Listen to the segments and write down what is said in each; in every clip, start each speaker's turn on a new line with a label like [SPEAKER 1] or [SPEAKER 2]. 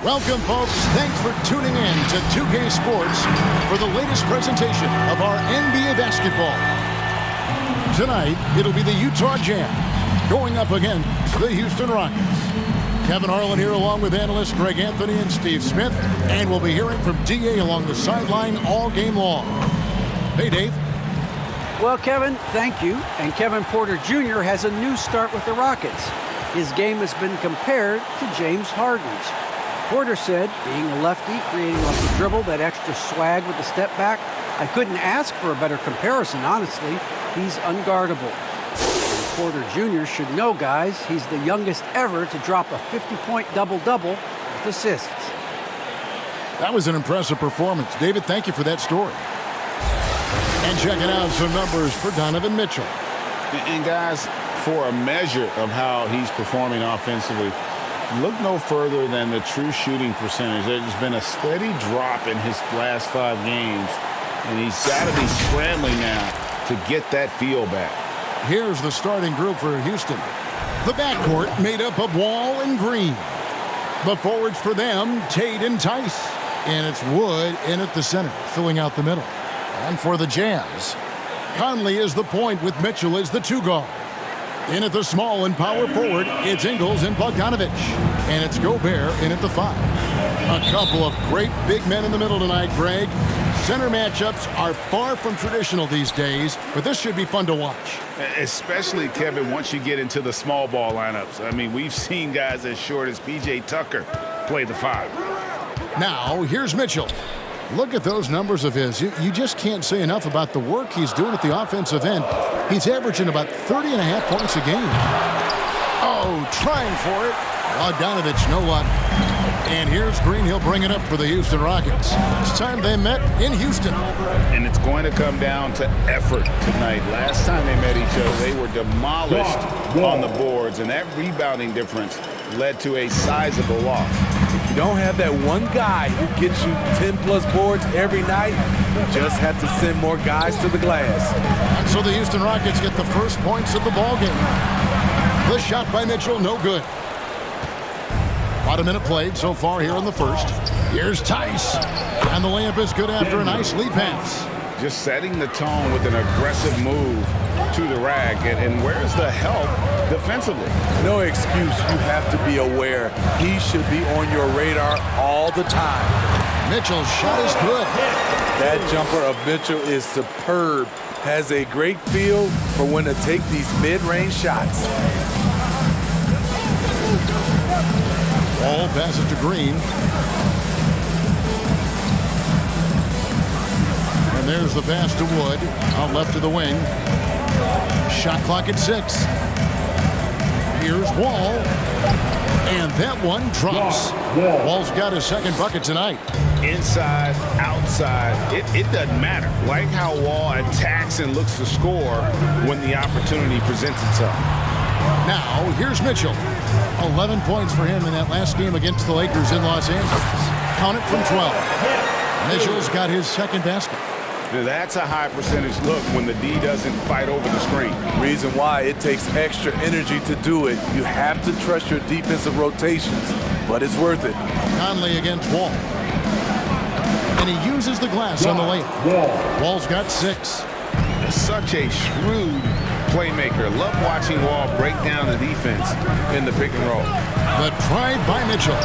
[SPEAKER 1] Welcome, folks. Thanks for tuning in to 2K Sports for the latest presentation of our NBA basketball. Tonight, it'll be the Utah Jazz going up against the Houston Rockets. Kevin Harlan here along with analysts Greg Anthony and Steve Smith, and we'll be hearing from DA along the sideline all game long. Hey, Dave.
[SPEAKER 2] Well, Kevin, thank you. And Kevin Porter Jr. has a new start with the Rockets. His game has been compared to James Harden's. Porter said, being a lefty, creating off the dribble, that extra swag with the step back, I couldn't ask for a better comparison, honestly. He's unguardable. And Porter Jr. should know, guys, he's the youngest ever to drop a 50-point double-double with assists.
[SPEAKER 1] That was an impressive performance. David, thank you for that story. And checking out some numbers for Donovan Mitchell.
[SPEAKER 3] And guys, for a measure of how he's performing offensively, look no further than the true shooting percentage. There's been a steady drop in his last 5 games, and he's got to be scrambling now to get that feel back.
[SPEAKER 1] Here's the starting group for Houston. The backcourt made up of Wall and Green. The forwards for them, Tate and Tice. And it's Wood in at the center, filling out the middle. And for the Jazz, Conley is the point with Mitchell as the 2 guard. In at the small and power forward, it's Ingles and Bogdanovic. And it's Gobert in at the 5. A couple of great big men in the middle tonight, Greg. Center matchups are far from traditional these days, but this should be fun to watch.
[SPEAKER 3] Especially, Kevin, once you get into the small ball lineups. I mean, we've seen guys as short as P.J. Tucker play the 5.
[SPEAKER 1] Now, here's Mitchell. Look at those numbers of his. You just can't say enough about the work he's doing at the offensive end. He's averaging about 30.5 points a game. Oh, trying for it. Bogdanovic, no luck. And here's Green. He'll bring it up for the Houston Rockets. This time they met in Houston.
[SPEAKER 3] And it's going to come down to effort tonight. Last time they met each other, they were demolished on the boards, and that rebounding difference led to a sizable loss.
[SPEAKER 4] If you don't have that one guy who gets you 10-plus boards every night, you just have to send more guys to the glass.
[SPEAKER 1] And so the Houston Rockets get the first points of the ballgame. The shot by Mitchell, no good. About a minute played so far here in the first. Here's Tice. And the layup is good after a nice lead pass.
[SPEAKER 3] Just setting the tone with an aggressive move to the rack. And where's the help defensively?
[SPEAKER 4] No excuse. You have to be aware. He should be on your radar all the time.
[SPEAKER 1] Mitchell's shot is good.
[SPEAKER 4] That jumper of Mitchell is superb. Has a great feel for when to take these mid-range shots.
[SPEAKER 1] Ball passes to Green. And there's the pass to Wood. Out left to the wing. Shot clock at 6. Here's Wall. And that one drops. Wall's got his second bucket tonight.
[SPEAKER 3] Inside, outside, it doesn't matter. Like how Wall attacks and looks to score when the opportunity presents itself.
[SPEAKER 1] Now, here's Mitchell. 11 points for him in that last game against the Lakers in Los Angeles. Count it from 12. Mitchell's got his second basket.
[SPEAKER 3] That's a high percentage look when the D doesn't fight over the screen.
[SPEAKER 4] Reason why it takes extra energy to do it. You have to trust your defensive rotations, but it's worth it.
[SPEAKER 1] Conley against Wall. And he uses the glass on the layup. Wall's got 6.
[SPEAKER 3] Such a shrewd playmaker. Love watching Wall break down the defense in the pick and roll.
[SPEAKER 1] The drive by Mitchell.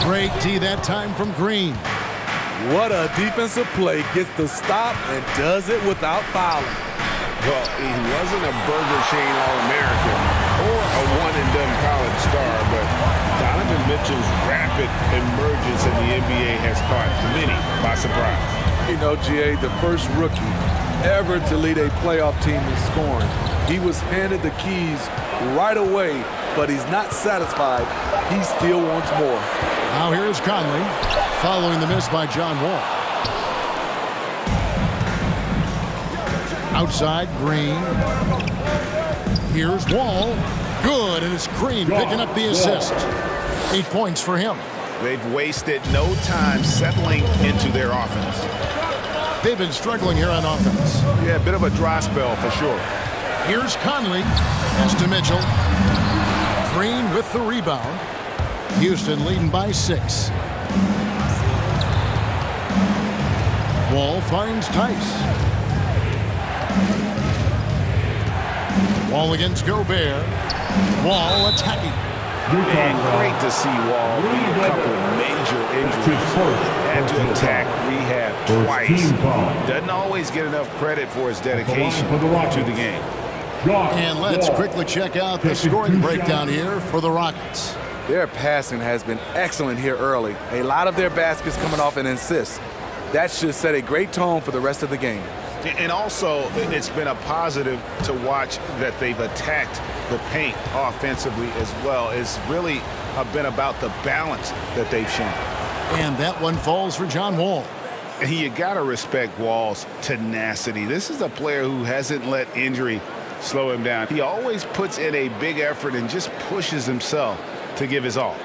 [SPEAKER 1] Great D that time from Green.
[SPEAKER 4] What a defensive play. Gets the stop and does it without fouling.
[SPEAKER 3] Well, he wasn't a Burger Chain All-American or a one-and-done college star, but Donovan Mitchell's rapid emergence in the NBA has caught many by surprise.
[SPEAKER 4] You know, GA, the first rookie ever to lead a playoff team in scoring. He was handed the keys right away, but he's not satisfied. He still wants more.
[SPEAKER 1] Now here's Conley, following the miss by John Wall. Outside, Green. Here's Wall. Good, and it's Green picking up the assist. 8 points for him.
[SPEAKER 3] They've wasted no time settling into their offense.
[SPEAKER 1] They've been struggling here on offense.
[SPEAKER 3] Yeah, a bit of a dry spell for sure.
[SPEAKER 1] Here's Conley. Pass to Mitchell. Green with the rebound. Houston leading by 6. Wall finds Tice. Wall against Gobert. Wall attacking.
[SPEAKER 3] And great to see Wall beat a couple of major injuries. Had to attack rehab twice. Doesn't always get enough credit for his dedication to the game.
[SPEAKER 1] And let's quickly check out the scoring breakdown here for the Rockets.
[SPEAKER 4] Their passing has been excellent here early. A lot of their baskets coming off an assist. That should set a great tone for the rest of the game.
[SPEAKER 3] And also, it's been a positive to watch that they've attacked the paint offensively as well. It's really been about the balance that they've shown.
[SPEAKER 1] And that one falls for John Wall.
[SPEAKER 3] And you got to respect Wall's tenacity. This is a player who hasn't let injury slow him down. He always puts in a big effort and just pushes himself to give his all.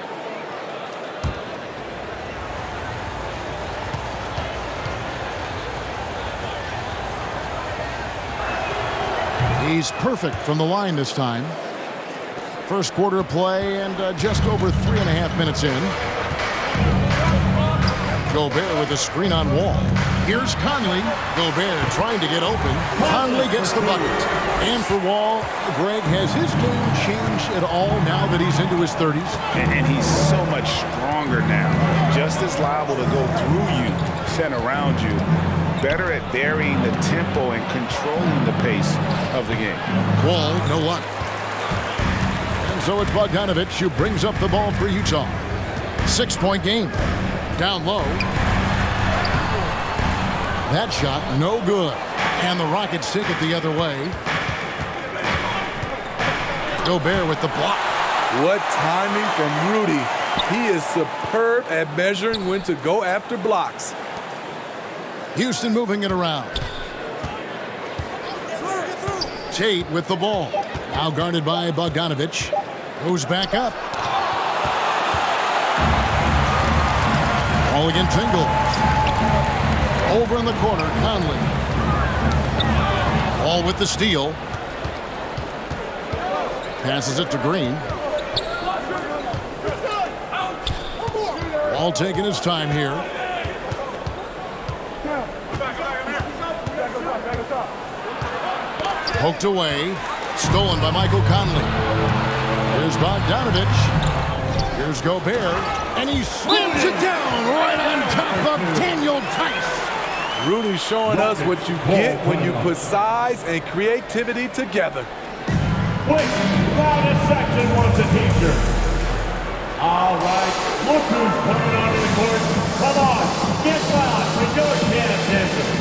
[SPEAKER 1] He's perfect from the line this time. First quarter of play and just over 3.5 minutes in. Gobert with a screen on Wall. Here's Conley. Gobert trying to get open. Conley gets the bucket. And for Wall, Greg, has his game changed at all now that he's into his 30s?
[SPEAKER 3] And he's so much stronger now. Just as liable to go through you and around you. Better at varying the tempo and controlling the pace of the game.
[SPEAKER 1] Wall, no luck. And so it's Bogdanovich who brings up the ball for Utah. 6-point game. Down low. That shot, no good. And the Rockets take it the other way. Gobert with the block.
[SPEAKER 4] What timing from Rudy. He is superb at measuring when to go after blocks.
[SPEAKER 1] Houston moving it around. Tate with the ball. Now guarded by Bogdanovich. Goes back up. Ball against Tingle. Over in the corner, Conley. Ball with the steal. Passes it to Green. Ball taking his time here. Poked away. Stolen by Michael Conley. Here's Bogdanovich. Here's Gobert. And he slams it down right on top of Daniel Tice.
[SPEAKER 4] Rudy showing us what you get when you put size and creativity together.
[SPEAKER 5] Quick, loudest section wants a t-shirt. All right, look who's coming onto the court. Come on, get loud for your chance, attention.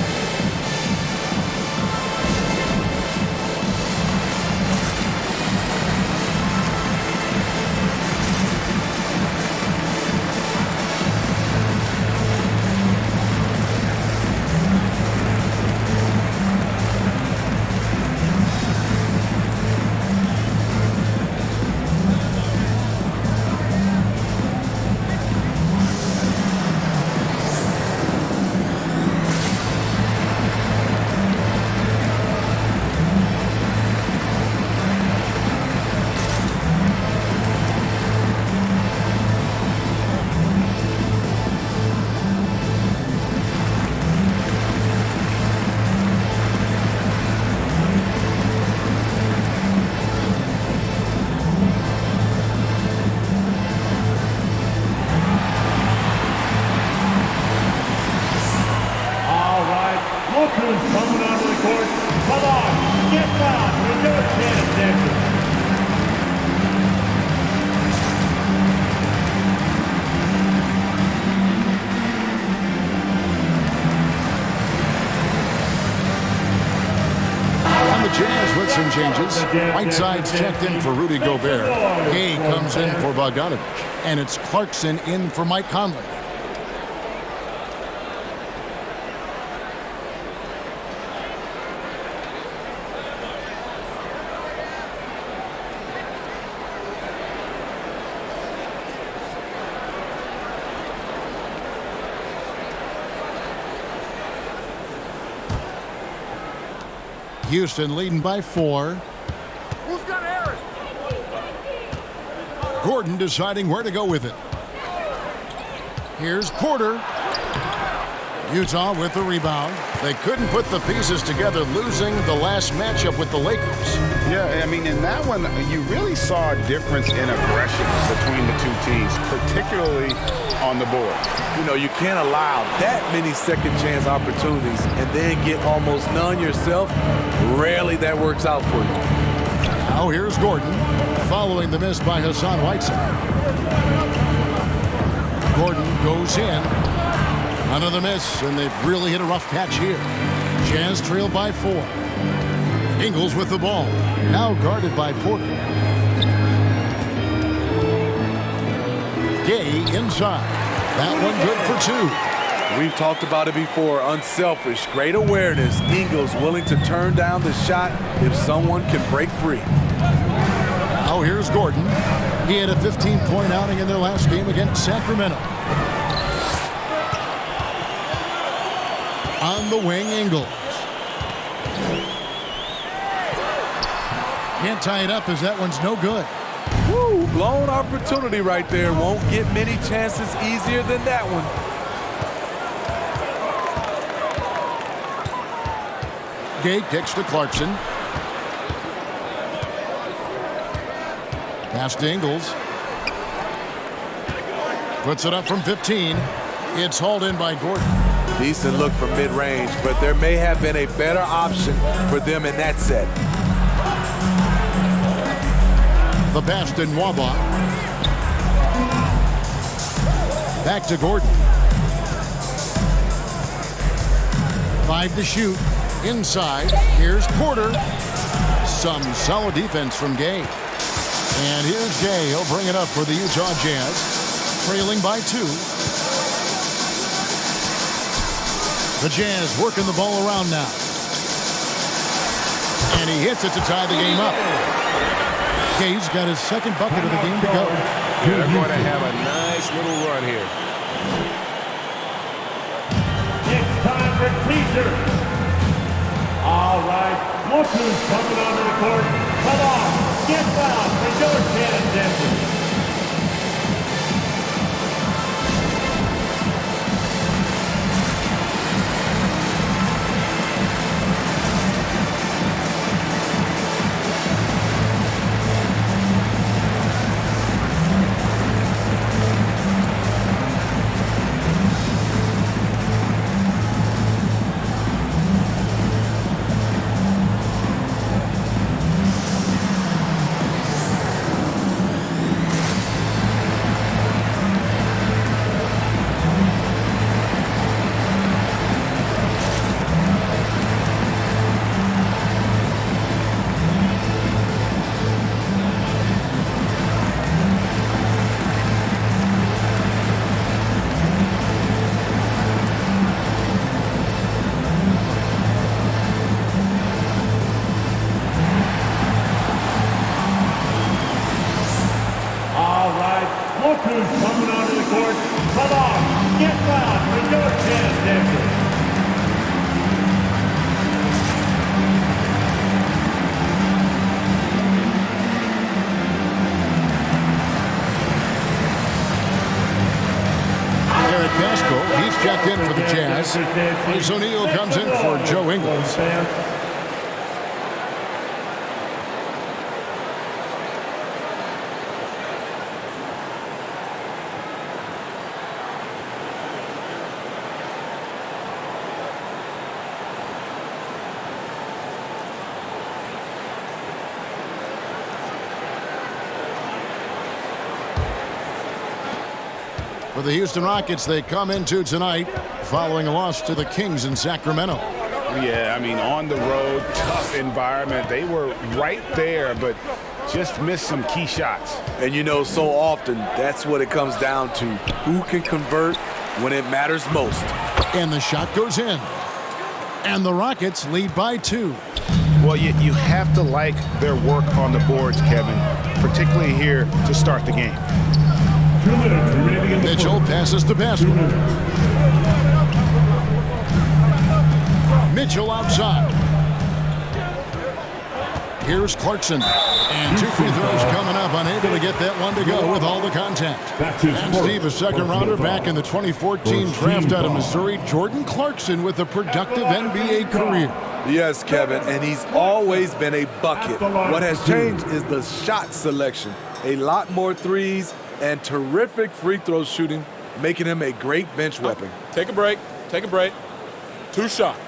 [SPEAKER 1] Changes. Whiteside's checked in for Rudy Gobert. Gay comes in for Bogdanovich. And it's Clarkson in for Mike Conley. Houston leading by 4.
[SPEAKER 6] Who's got Aaron?
[SPEAKER 1] Gordon deciding where to go with it. Here's Porter. Utah with the rebound. They couldn't put the pieces together, losing the last matchup with the Lakers.
[SPEAKER 3] Yeah, I mean, in that one, you really saw a difference in aggression between the two teams, particularly on the board.
[SPEAKER 4] You know, you can't allow that many second chance opportunities and then get almost none yourself. Rarely that works out for you.
[SPEAKER 1] Now here's Gordon, following the miss by Hassan Whiteside. Gordon goes in. Another miss, and they've really hit a rough patch here. Jazz trail by 4. Ingles with the ball. Now guarded by Porter. Gay inside. That one good for 2.
[SPEAKER 4] We've talked about it before. Unselfish, great awareness. Ingles willing to turn down the shot if someone can break free.
[SPEAKER 1] Now here's Gordon. He had a 15-point outing in their last game against Sacramento. On the wing, Ingles. Can't tie it up as that one's no good.
[SPEAKER 4] Woo, blown opportunity right there. Won't get many chances easier than that one.
[SPEAKER 1] Gay kicks to Clarkson. Pass to Ingles. Puts it up from 15. It's hauled in by Gordon.
[SPEAKER 4] Decent look from mid-range, but there may have been a better option for them in that set.
[SPEAKER 1] The pass to Nwaba. Back to Gordon. 5 to shoot. Inside. Here's Porter. Some solid defense from Gay. And here's Gay. He'll bring it up for the Utah Jazz. Trailing by 2. The Jazz working the ball around now. And he hits it to tie the game up. Gay's got his second bucket of the game to go.
[SPEAKER 6] They're going to have a nice little run here.
[SPEAKER 5] It's time for teaser. All right, look who's coming onto the court. Come on, get fouled for your Candace. Look who's coming onto the court. Come on, get fouled for your Candace.
[SPEAKER 1] Eric Castro, he's checked in for the Jazz. Chris O'Neal comes in for Joe Ingles. For the Houston Rockets, they come into tonight following a loss to the Kings in Sacramento.
[SPEAKER 3] Yeah, I mean, on the road, tough environment. They were right there, but just missed some key shots.
[SPEAKER 4] And you know, so often, that's what it comes down to. Who can convert when it matters most?
[SPEAKER 1] And the shot goes in. And the Rockets lead by 2.
[SPEAKER 3] Well, you have to like their work on the boards, Kevin, particularly here to start the game.
[SPEAKER 1] Mitchell passes to Pascal. Mitchell outside. Here's Clarkson. And 2 free throws coming up, unable to get that one to go with all the contact. And Steve, a second rounder back in the 2014 draft out of Missouri, Jordan Clarkson with a productive NBA career.
[SPEAKER 4] Yes, Kevin, and he's always been a bucket. What has changed is the shot selection. A lot more threes and terrific free throw shooting, making him a great bench weapon.
[SPEAKER 7] Take a break. Take a break. 2 shots.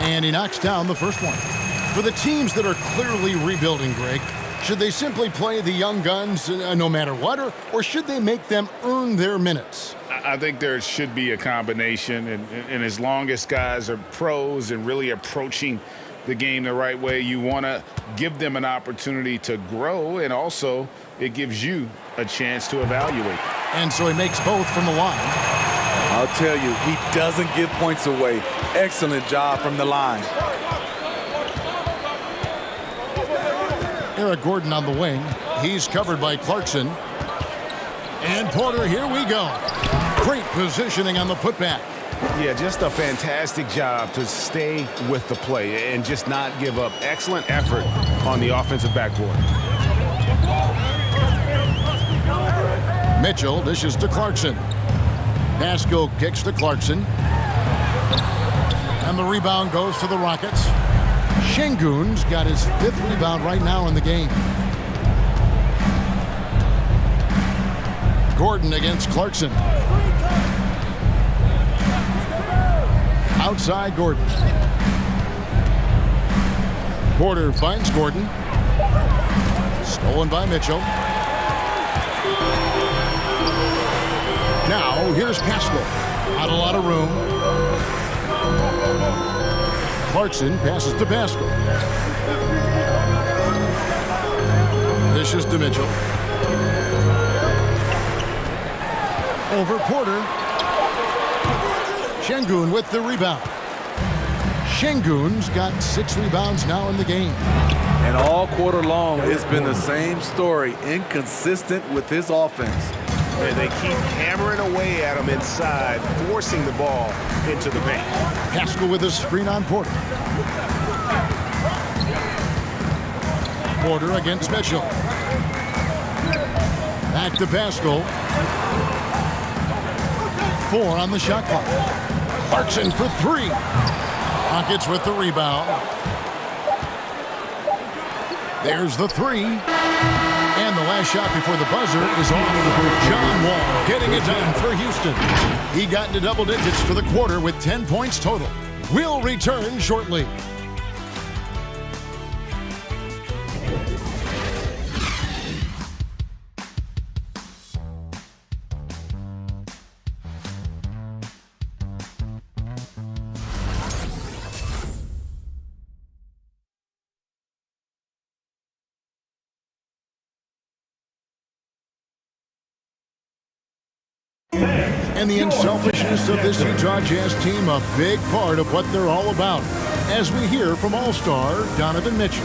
[SPEAKER 1] And he knocks down the first one. For the teams that are clearly rebuilding, Greg, should they simply play the young guns no matter what, or should they make them earn their minutes?
[SPEAKER 3] I think there should be a combination, and as long as guys are pros and really approaching the game the right way, you want to give them an opportunity to grow, and also it gives you a chance to evaluate.
[SPEAKER 1] And so he makes both from the line.
[SPEAKER 4] I'll tell you, he doesn't give points away. Excellent job from the line.
[SPEAKER 1] Eric Gordon on the wing. He's covered by Clarkson. And Porter, here we go. Great positioning on the putback.
[SPEAKER 6] Yeah, just a fantastic job to stay with the play and just not give up. Excellent effort on the offensive backboard.
[SPEAKER 1] Mitchell dishes to Clarkson. Pascal kicks to Clarkson. And the rebound goes to the Rockets. Şengün's got his 5th rebound right now in the game. Gordon against Clarkson. Outside Gordon. Porter finds Gordon. Stolen by Mitchell. Now here's Pascal. Not a lot of room. Clarkson passes to Pascal. This is to Mitchell. Over Porter. Şengün with the rebound. Şengün's got 6 rebounds now in the game.
[SPEAKER 4] And all quarter long, it's been the same story, inconsistent with his offense.
[SPEAKER 6] And they keep hammering away at him inside, forcing the ball into the paint.
[SPEAKER 1] Pascal with a screen on Porter. Porter against Mitchell. Back to Pascal. 4 on the shot clock. Clarkson for 3. Rockets with the rebound. There's the 3. And the last shot before the buzzer is off. John Wall getting it done for Houston. He got into double digits for the quarter with 10 points total. We'll return shortly. And the unselfishness of this Utah Jazz team, a big part of what they're all about, as we hear from All-Star Donovan Mitchell.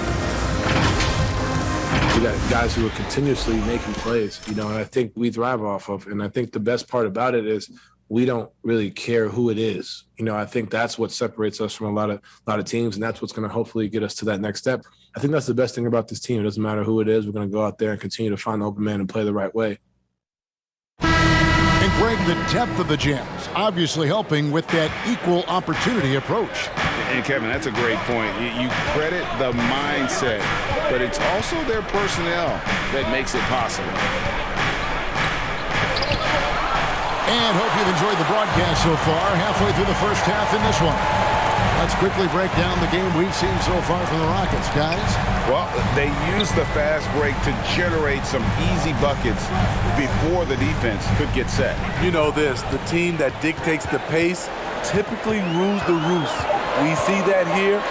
[SPEAKER 8] We got guys who are continuously making plays, and I think we thrive off of. And I think the best part about it is we don't really care who it is. I think that's what separates us from a lot of teams, and that's what's going to hopefully get us to that next step. I think that's the best thing about this team. It doesn't matter who it is. We're going to go out there and continue to find the open man and play the right way.
[SPEAKER 1] And Greg, the depth of the Jazz obviously helping with that equal opportunity approach.
[SPEAKER 3] And Kevin, that's a great point. You credit the mindset, but it's also their personnel that makes it possible.
[SPEAKER 1] And hope you've enjoyed the broadcast so far. Halfway through the first half in this one. Let's quickly break down the game we've seen so far from the Rockets, guys.
[SPEAKER 3] Well, they used the fast break to generate some easy buckets before the defense could get set.
[SPEAKER 4] You know this, the team that dictates the pace typically rules the roost. We see that here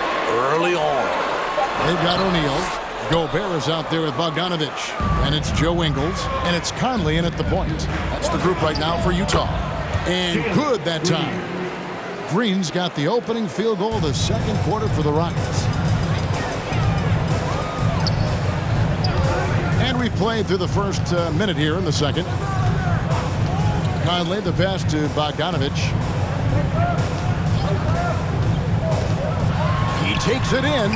[SPEAKER 4] early on.
[SPEAKER 1] They've got O'Neal. Gobert is out there with Bogdanovic. And it's Joe Ingles. And it's Conley in at the point. That's the group right now for Utah. And good that time. Green's got the opening field goal of the second quarter for the Rockets. And we've played through the first minute here in the second. Conley, the pass to Bogdanovic. He takes it in.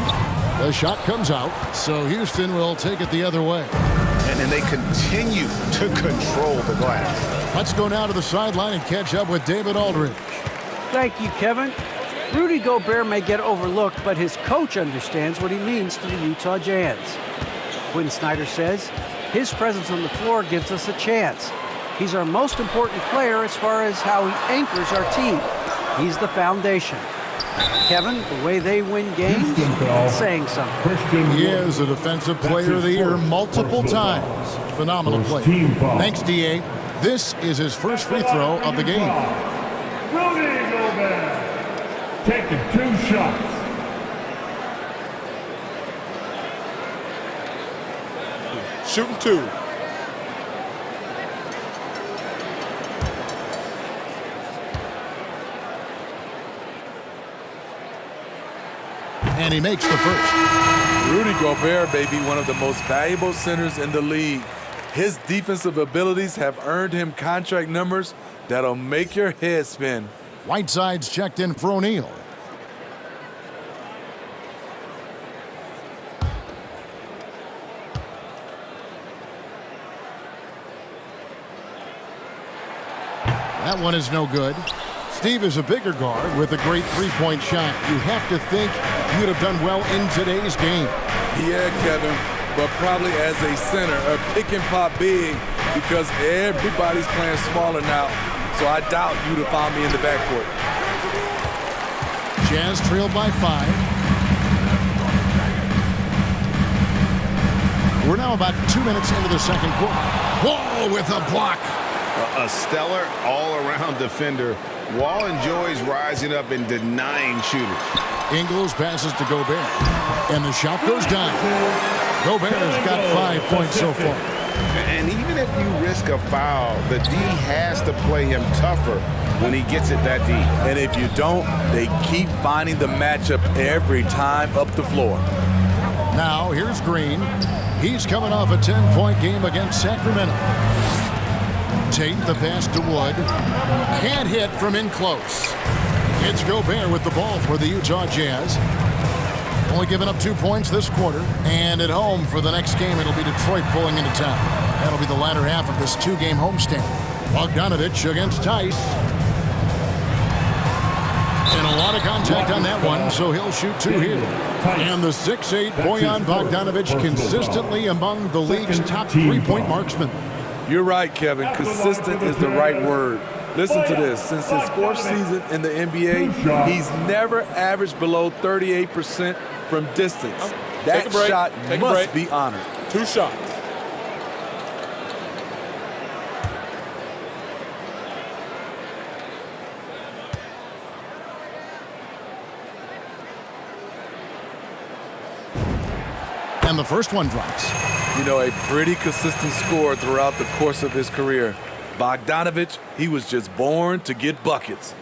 [SPEAKER 1] The shot comes out, so Houston will take it the other way.
[SPEAKER 6] And then they continue to control the glass.
[SPEAKER 1] Let's go now to the sideline and catch up with David Aldridge.
[SPEAKER 2] Thank you, Kevin. Rudy Gobert may get overlooked, but his coach understands what he means to the Utah Jazz. Quinn Snyder says, his presence on the floor gives us a chance. He's our most important player as far as how he anchors our team. He's the foundation. Kevin, the way they win games, saying something.
[SPEAKER 1] He is a Defensive Player of the Year multiple times. Phenomenal play. Thanks, D.A. This is his first free throw of the game.
[SPEAKER 5] Rudy Gobert taking 2 shots.
[SPEAKER 7] Shooting 2.
[SPEAKER 1] And he makes the first.
[SPEAKER 4] Rudy Gobert may be one of the most valuable centers in the league. His defensive abilities have earned him contract numbers that'll make your head spin.
[SPEAKER 1] Whiteside's checked in for O'Neal. That one is no good. Steve is a bigger guard with a great three-point shot. You have to think you'd have done well in today's game.
[SPEAKER 4] Yeah, Kevin, but probably as a center, a pick and pop big, because everybody's playing smaller now. So I doubt you'd have found me in the backcourt.
[SPEAKER 1] Jazz trailed by 5. We're now about 2 minutes into the second quarter. Wall with a block.
[SPEAKER 6] A stellar all-around defender. Wall enjoys rising up and denying shooters.
[SPEAKER 1] Ingles passes to Gobert. And the shot goes down. Gobert has got 5 points so far.
[SPEAKER 6] And even if you risk a foul, the D has to play him tougher when he gets it that deep.
[SPEAKER 4] And if you don't, they keep finding the matchup every time up the floor.
[SPEAKER 1] Now, here's Green. He's coming off a 10-point game against Sacramento. Tate, the pass to Wood. Can't hit from in close. It's Gobert with the ball for the Utah Jazz. Only giving up 2 points this quarter. And at home for the next game, it'll be Detroit pulling into town. That'll be the latter half of this 2-game homestand. Bogdanovic against Tice. And a lot of contact on that one, so he'll shoot 2 here. And the 6'8" Bojan Bogdanovic consistently among the league's top 3-point marksmen.
[SPEAKER 4] You're right, Kevin. Consistent is the right word. Listen to this. Since his 4th season in the NBA, he's never averaged below 38% from distance. That shot must be honored.
[SPEAKER 7] 2 shots.
[SPEAKER 1] And the first one drops.
[SPEAKER 4] You know, a pretty consistent scorer throughout the course of his career. Bogdanovic, he was just born to get buckets.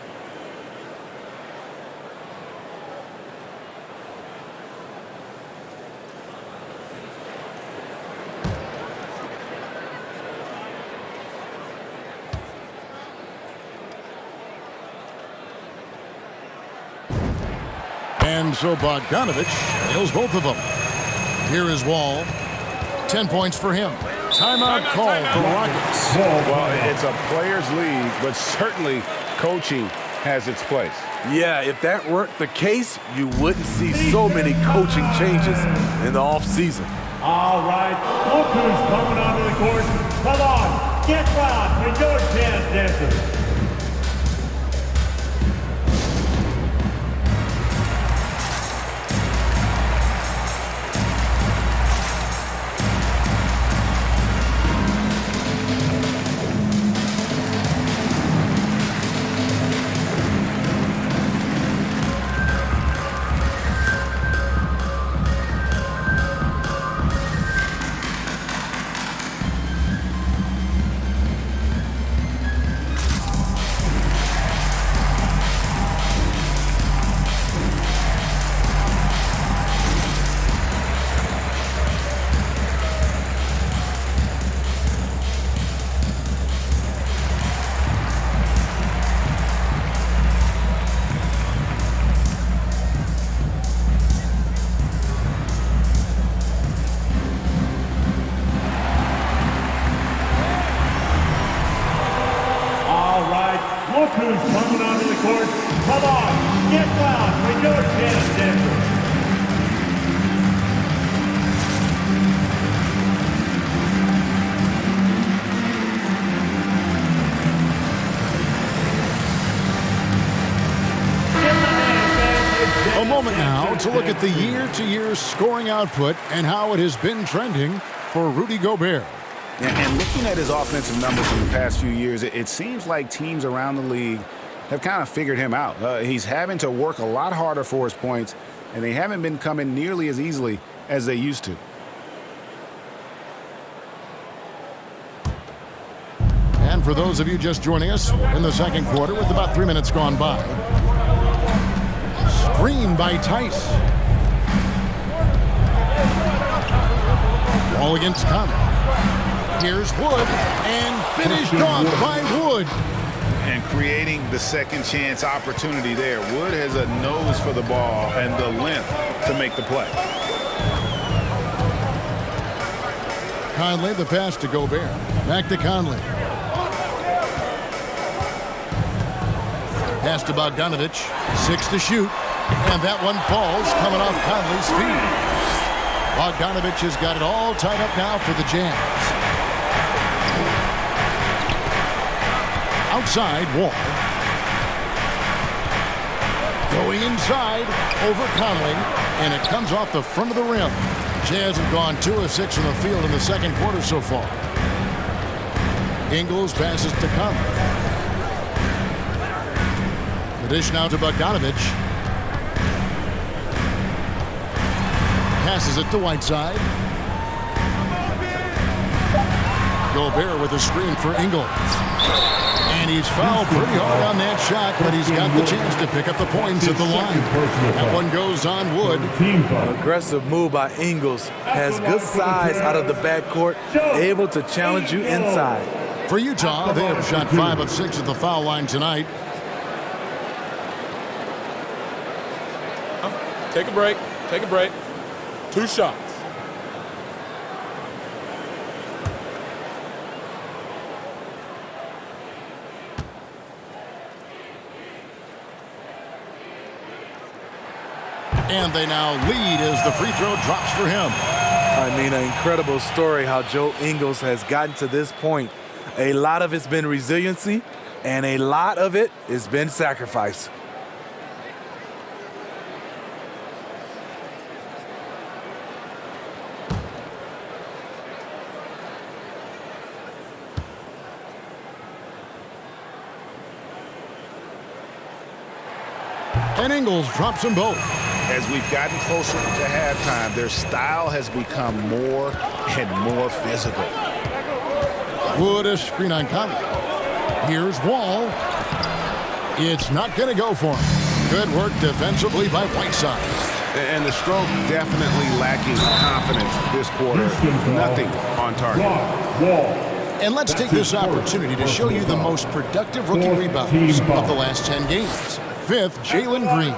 [SPEAKER 1] And so Bogdanovic nails both of them. Here is Wall. 10 points for him. Timeout call for Rockets.
[SPEAKER 6] Well, it's a players' league, but certainly coaching has its place.
[SPEAKER 4] Yeah, if that weren't the case, you wouldn't see so many coaching changes in the offseason.
[SPEAKER 5] All right, look who's coming onto the court. Come on, get loud for your Jazz dancers. Look who's coming onto the court. Come on, get loud for your chance, Denver.
[SPEAKER 1] A moment now to look at the year-to-year scoring output and how it has been trending for Rudy Gobert.
[SPEAKER 6] And looking at his offensive numbers in the past few years, it seems like teams around the league have kind of figured him out. He's having to work a lot harder for his points, and they haven't been coming nearly as easily as they used to.
[SPEAKER 1] And for those of you just joining us, in the second quarter with about 3 minutes gone by. Screen by Tice. Ball against Conley. Here's Wood, and finished off by Wood.
[SPEAKER 6] And creating the second chance opportunity there. Wood has a nose for the ball and the length to make the play.
[SPEAKER 1] Conley, the pass to Gobert. Back to Conley. Pass to Bogdanovic. 6 to shoot. And that one falls coming off Conley's feet. Bogdanovic has got it all tied up now for the Jazz. Outside, Wall. Going inside over Conley, and it comes off the front of the rim. Jazz have gone 2 of 6 from the field in the second quarter so far. Ingles passes to Conley. The dish now to Bogdanovic. Passes it to Whiteside. Gobert with a screen for Ingles. And he's fouled pretty hard on that shot, but he's got the chance to pick up the points at the line. That one goes on Wood.
[SPEAKER 4] An aggressive move by Ingles. Has good size out of the backcourt, able to challenge you inside.
[SPEAKER 1] For Utah, they have shot 5 of 6 at the foul line tonight.
[SPEAKER 7] Take a break. Take a break. 2 shots.
[SPEAKER 1] And they now lead as the free throw drops for him.
[SPEAKER 4] I mean, an incredible story how Joe Ingles has gotten to this point. A lot of it's been resiliency, and a lot of it has been sacrifice.
[SPEAKER 1] And Ingles drops them both.
[SPEAKER 6] As we've gotten closer to halftime, their style has become more and more physical.
[SPEAKER 1] Wood a screen on Conley. Here's Wall. It's not going to go for him. Good work defensively by Whiteside.
[SPEAKER 6] And the stroke definitely lacking confidence this quarter. Nothing on target.
[SPEAKER 1] And let's take this opportunity to show you the most productive rookie rebounders of the last 10 games. 5th, Jalen Green.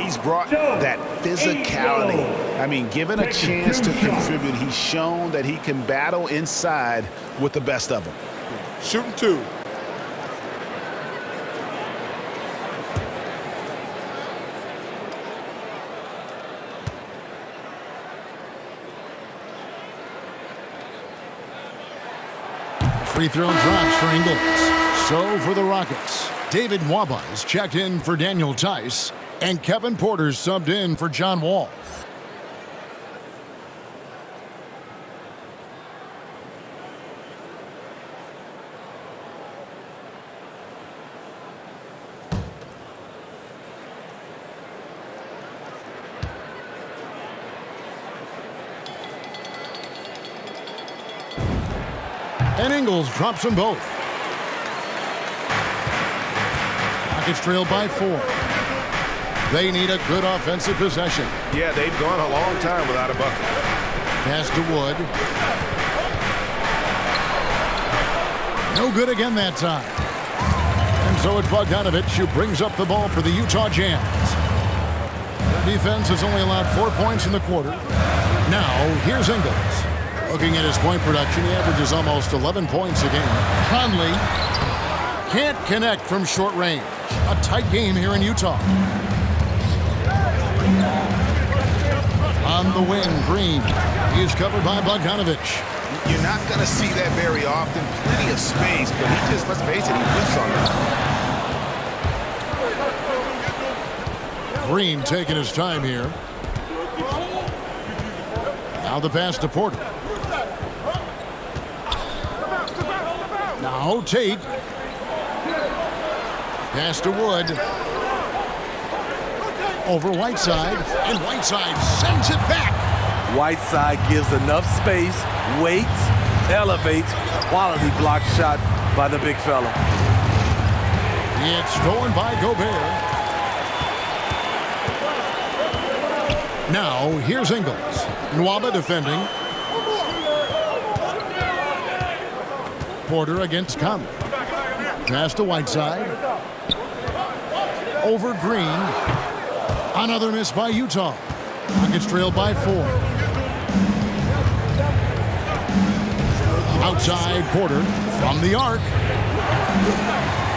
[SPEAKER 6] He's brought that physicality. I mean, given a chance to contribute, he's shown that he can battle inside with the best of them.
[SPEAKER 7] Shooting 2.
[SPEAKER 1] Free throw drops for Ingles. So for the Rockets, David Nwaba is checked in for Daniel Tice, and Kevin Porter subbed in for John Wall. And Ingles drops them both. Rockets trail by 4. They need a good offensive possession.
[SPEAKER 6] Yeah, they've gone a long time without a bucket.
[SPEAKER 1] Pass to Wood. No good again that time. And so it's Bogdanovic who brings up the ball for the Utah Jazz. Their defense has only allowed 4 points in the quarter. Now, here's Ingles. Looking at his point production, he averages almost 11 points a game. Conley Can't connect from short range. A tight game here in Utah. On the wing, Green. He's covered by Bogdanovich.
[SPEAKER 6] You're not going to see that very often. Plenty of space, but he just, let's face it, he whiffs on it.
[SPEAKER 1] Green taking his time here. Now the pass to Porter. Now Tate. Pass to Wood. Over Whiteside, and Whiteside sends it back.
[SPEAKER 4] Whiteside gives enough space, waits, elevates. Quality block shot by the big fella.
[SPEAKER 1] It's stolen by Gobert. Now, here's Ingles. Nwaba defending. Porter against Conley. Pass to Whiteside. Over Green. Another miss by Utah. Rockets trailed by 4. Outside Porter from the arc.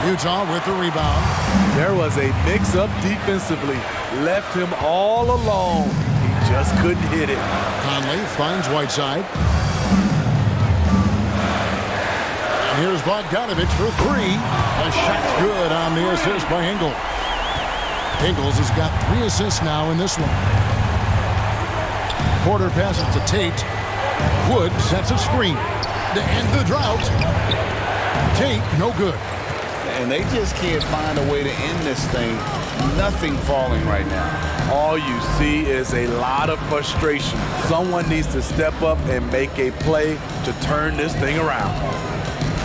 [SPEAKER 1] Utah with the rebound.
[SPEAKER 4] There was a mix-up defensively. Left him all alone. He just couldn't hit it.
[SPEAKER 1] Conley finds Whiteside. And here's Bogdanovich for 3. A shot's good on the assist by Ingles. Ingles has got 3 assists now in this one. Porter passes to Tate. Wood sets a screen to end the drought. Tate, no good.
[SPEAKER 3] And they just can't find a way to end this thing. Nothing falling right now.
[SPEAKER 4] All you see is a lot of frustration. Someone needs to step up and make a play to turn this thing around.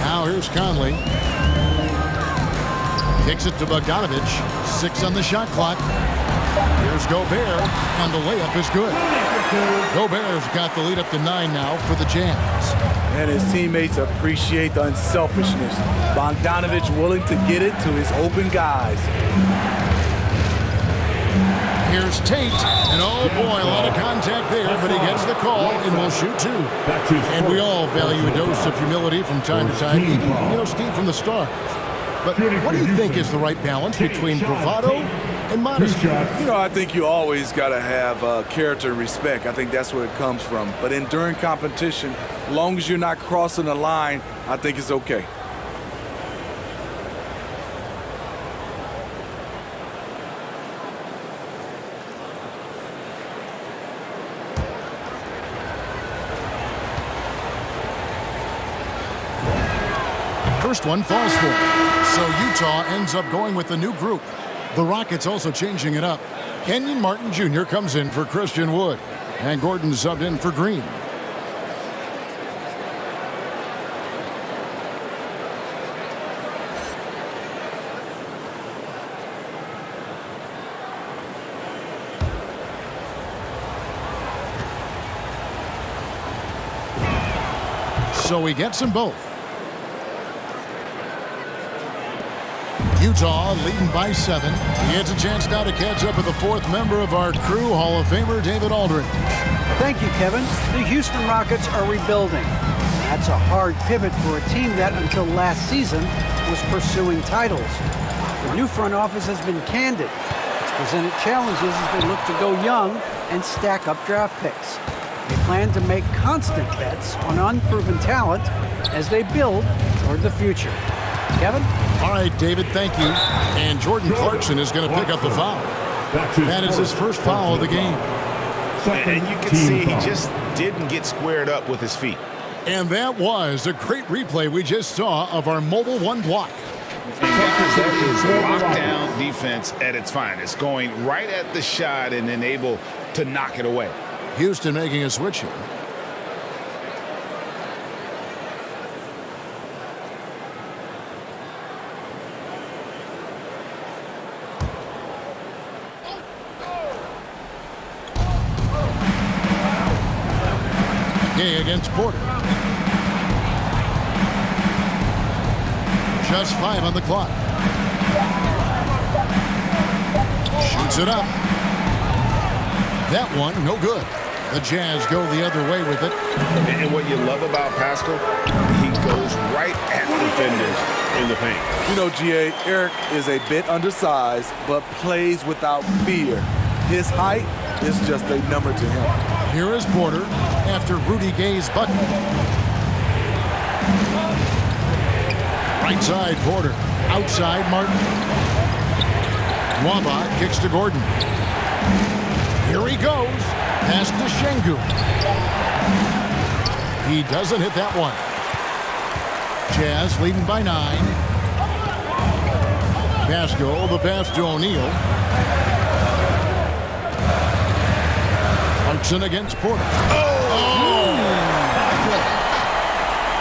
[SPEAKER 1] Now here's Conley. Kicks it to Bogdanovich. 6 on the shot clock. Here's Gobert, and the layup is good. Gobert's got the lead up to 9 now for the Jazz.
[SPEAKER 4] And his teammates appreciate the unselfishness. Bogdanovich willing to get it to his open guys.
[SPEAKER 1] Here's Tate, and oh boy, a lot of contact there, but he gets the call and will shoot 2. And we all value a dose of humility from time to time, even, Steve, from the start. But what do you think is the right balance between bravado and modesty?
[SPEAKER 4] I think you always got to have character and respect. I think that's where it comes from. But during competition, as long as you're not crossing the line, I think it's okay.
[SPEAKER 1] First one falls for it. So Utah ends up going with a new group. The Rockets also changing it up. Kenyon Martin Jr. comes in for Christian Wood. And Gordon subbed in for Green. So he gets them both. Utah leading by 7. He gets a chance now to catch up with the 4th member of our crew, Hall of Famer David Aldridge.
[SPEAKER 2] Thank you, Kevin. The Houston Rockets are rebuilding. That's a hard pivot for a team that, until last season, was pursuing titles. The new front office has been candid. It's presented challenges as they look to go young and stack up draft picks. They plan to make constant bets on unproven talent as they build toward the future. Kevin?
[SPEAKER 1] All right, David, thank you. And Jordan Clarkson is going to pick up the foul. That is his first foul of the game.
[SPEAKER 6] And you can see he just didn't get squared up with his feet.
[SPEAKER 1] And that was a great replay we just saw of our Mobile One block.
[SPEAKER 6] And guys, that is lockdown defense at its finest, going right at the shot and then able to knock it away.
[SPEAKER 1] Houston making a switch here. Against Porter. Just 5 on the clock. Shoots it up. That one, no good. The Jazz go the other way with it.
[SPEAKER 3] And what you love about Pascal, he
[SPEAKER 6] goes right at defenders in the paint.
[SPEAKER 4] You know, GA, Eric is a bit undersized, but plays without fear. His height is just a number to him.
[SPEAKER 1] Here is Porter after Rudy Gay's bucket. Right side, Porter. Outside, Martin. Wamba kicks to Gordon. Here he goes. Pass to Şengün. He doesn't hit that one. Jazz leading by 9. Pascal, the pass to O'Neal. Clarkson against Porter.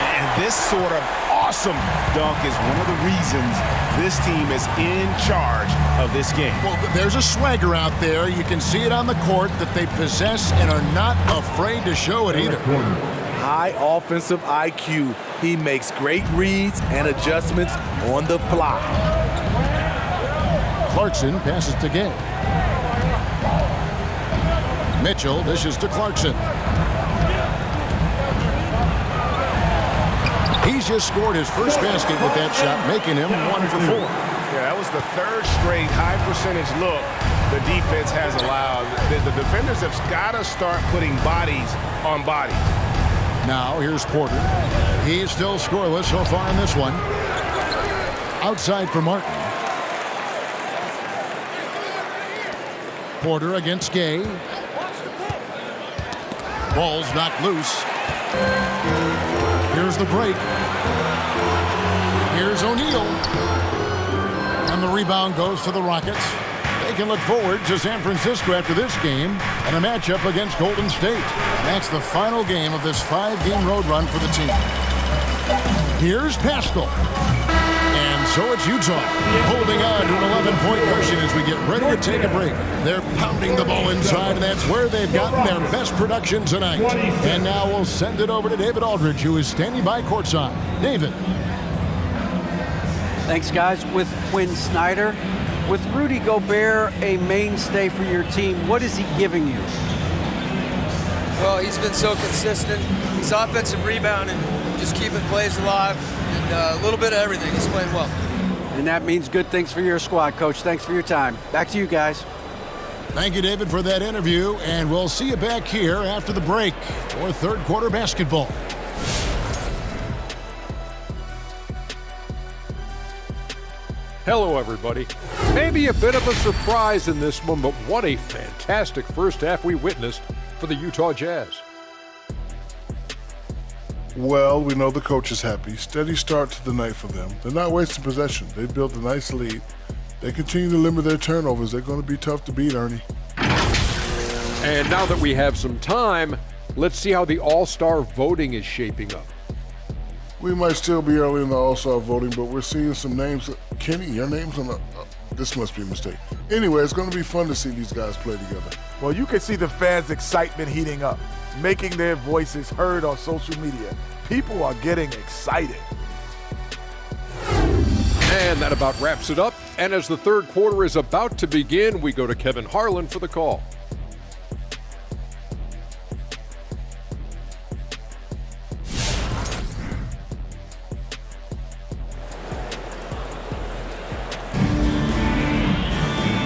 [SPEAKER 6] And this sort of awesome dunk is one of the reasons this team is in charge of this game.
[SPEAKER 1] Well, there's a swagger out there. You can see it on the court that they possess and are not afraid to show it either.
[SPEAKER 4] High offensive IQ. He makes great reads and adjustments on the fly.
[SPEAKER 1] Clarkson passes to Gay. Mitchell dishes to Clarkson. He's just scored his first basket with that shot, making him 1 for 4.
[SPEAKER 6] Yeah, that was the third straight high percentage look the defense has allowed. The defenders have got to start putting bodies on bodies.
[SPEAKER 1] Now here's Porter. He's still scoreless so far in this one. Outside for Martin. Porter against Gay. Ball's knocked loose. Here's the break. Here's O'Neal. And the rebound goes to the Rockets. They can look forward to San Francisco after this game and a matchup against Golden State. And that's the final game of this 5-game road run for the team. Here's Pascal. And so it's Utah, holding on to an 11-point cushion as we get ready to take a break. They're pounding the ball inside, and that's where they've gotten their best production tonight. And now we'll send it over to David Aldridge, who is standing by courtside. David.
[SPEAKER 2] Thanks, guys. With Quinn Snyder, with Rudy Gobert a mainstay for your team, what is he giving you?
[SPEAKER 9] Well, he's been so consistent. He's offensive rebounding, just keeping plays alive, and a little bit of everything. He's playing well.
[SPEAKER 2] And that means good things for your squad, Coach. Thanks for your time. Back to you guys.
[SPEAKER 1] Thank you, David, for that interview, and we'll see you back here after the break for third quarter basketball.
[SPEAKER 10] Hello, everybody. Maybe a bit of a surprise in this one, but what a fantastic first half we witnessed for the Utah Jazz.
[SPEAKER 11] Well, we know the coach is happy. Steady start to the night for them. They're not wasting possession. They built a nice lead. They continue to limit their turnovers. They're going to be tough to beat, Ernie.
[SPEAKER 10] And now that we have some time, let's see how the All-Star voting is shaping up.
[SPEAKER 11] We might still be early in the All-Star voting, but we're seeing some names. Kenny, your name's on the... this must be a mistake. Anyway, it's going to be fun to see these guys play together.
[SPEAKER 12] Well, you can see the fans' excitement heating up, making their voices heard on social media. People are getting excited.
[SPEAKER 10] And that about wraps it up. And as the third quarter is about to begin, we go to Kevin Harlan for the call.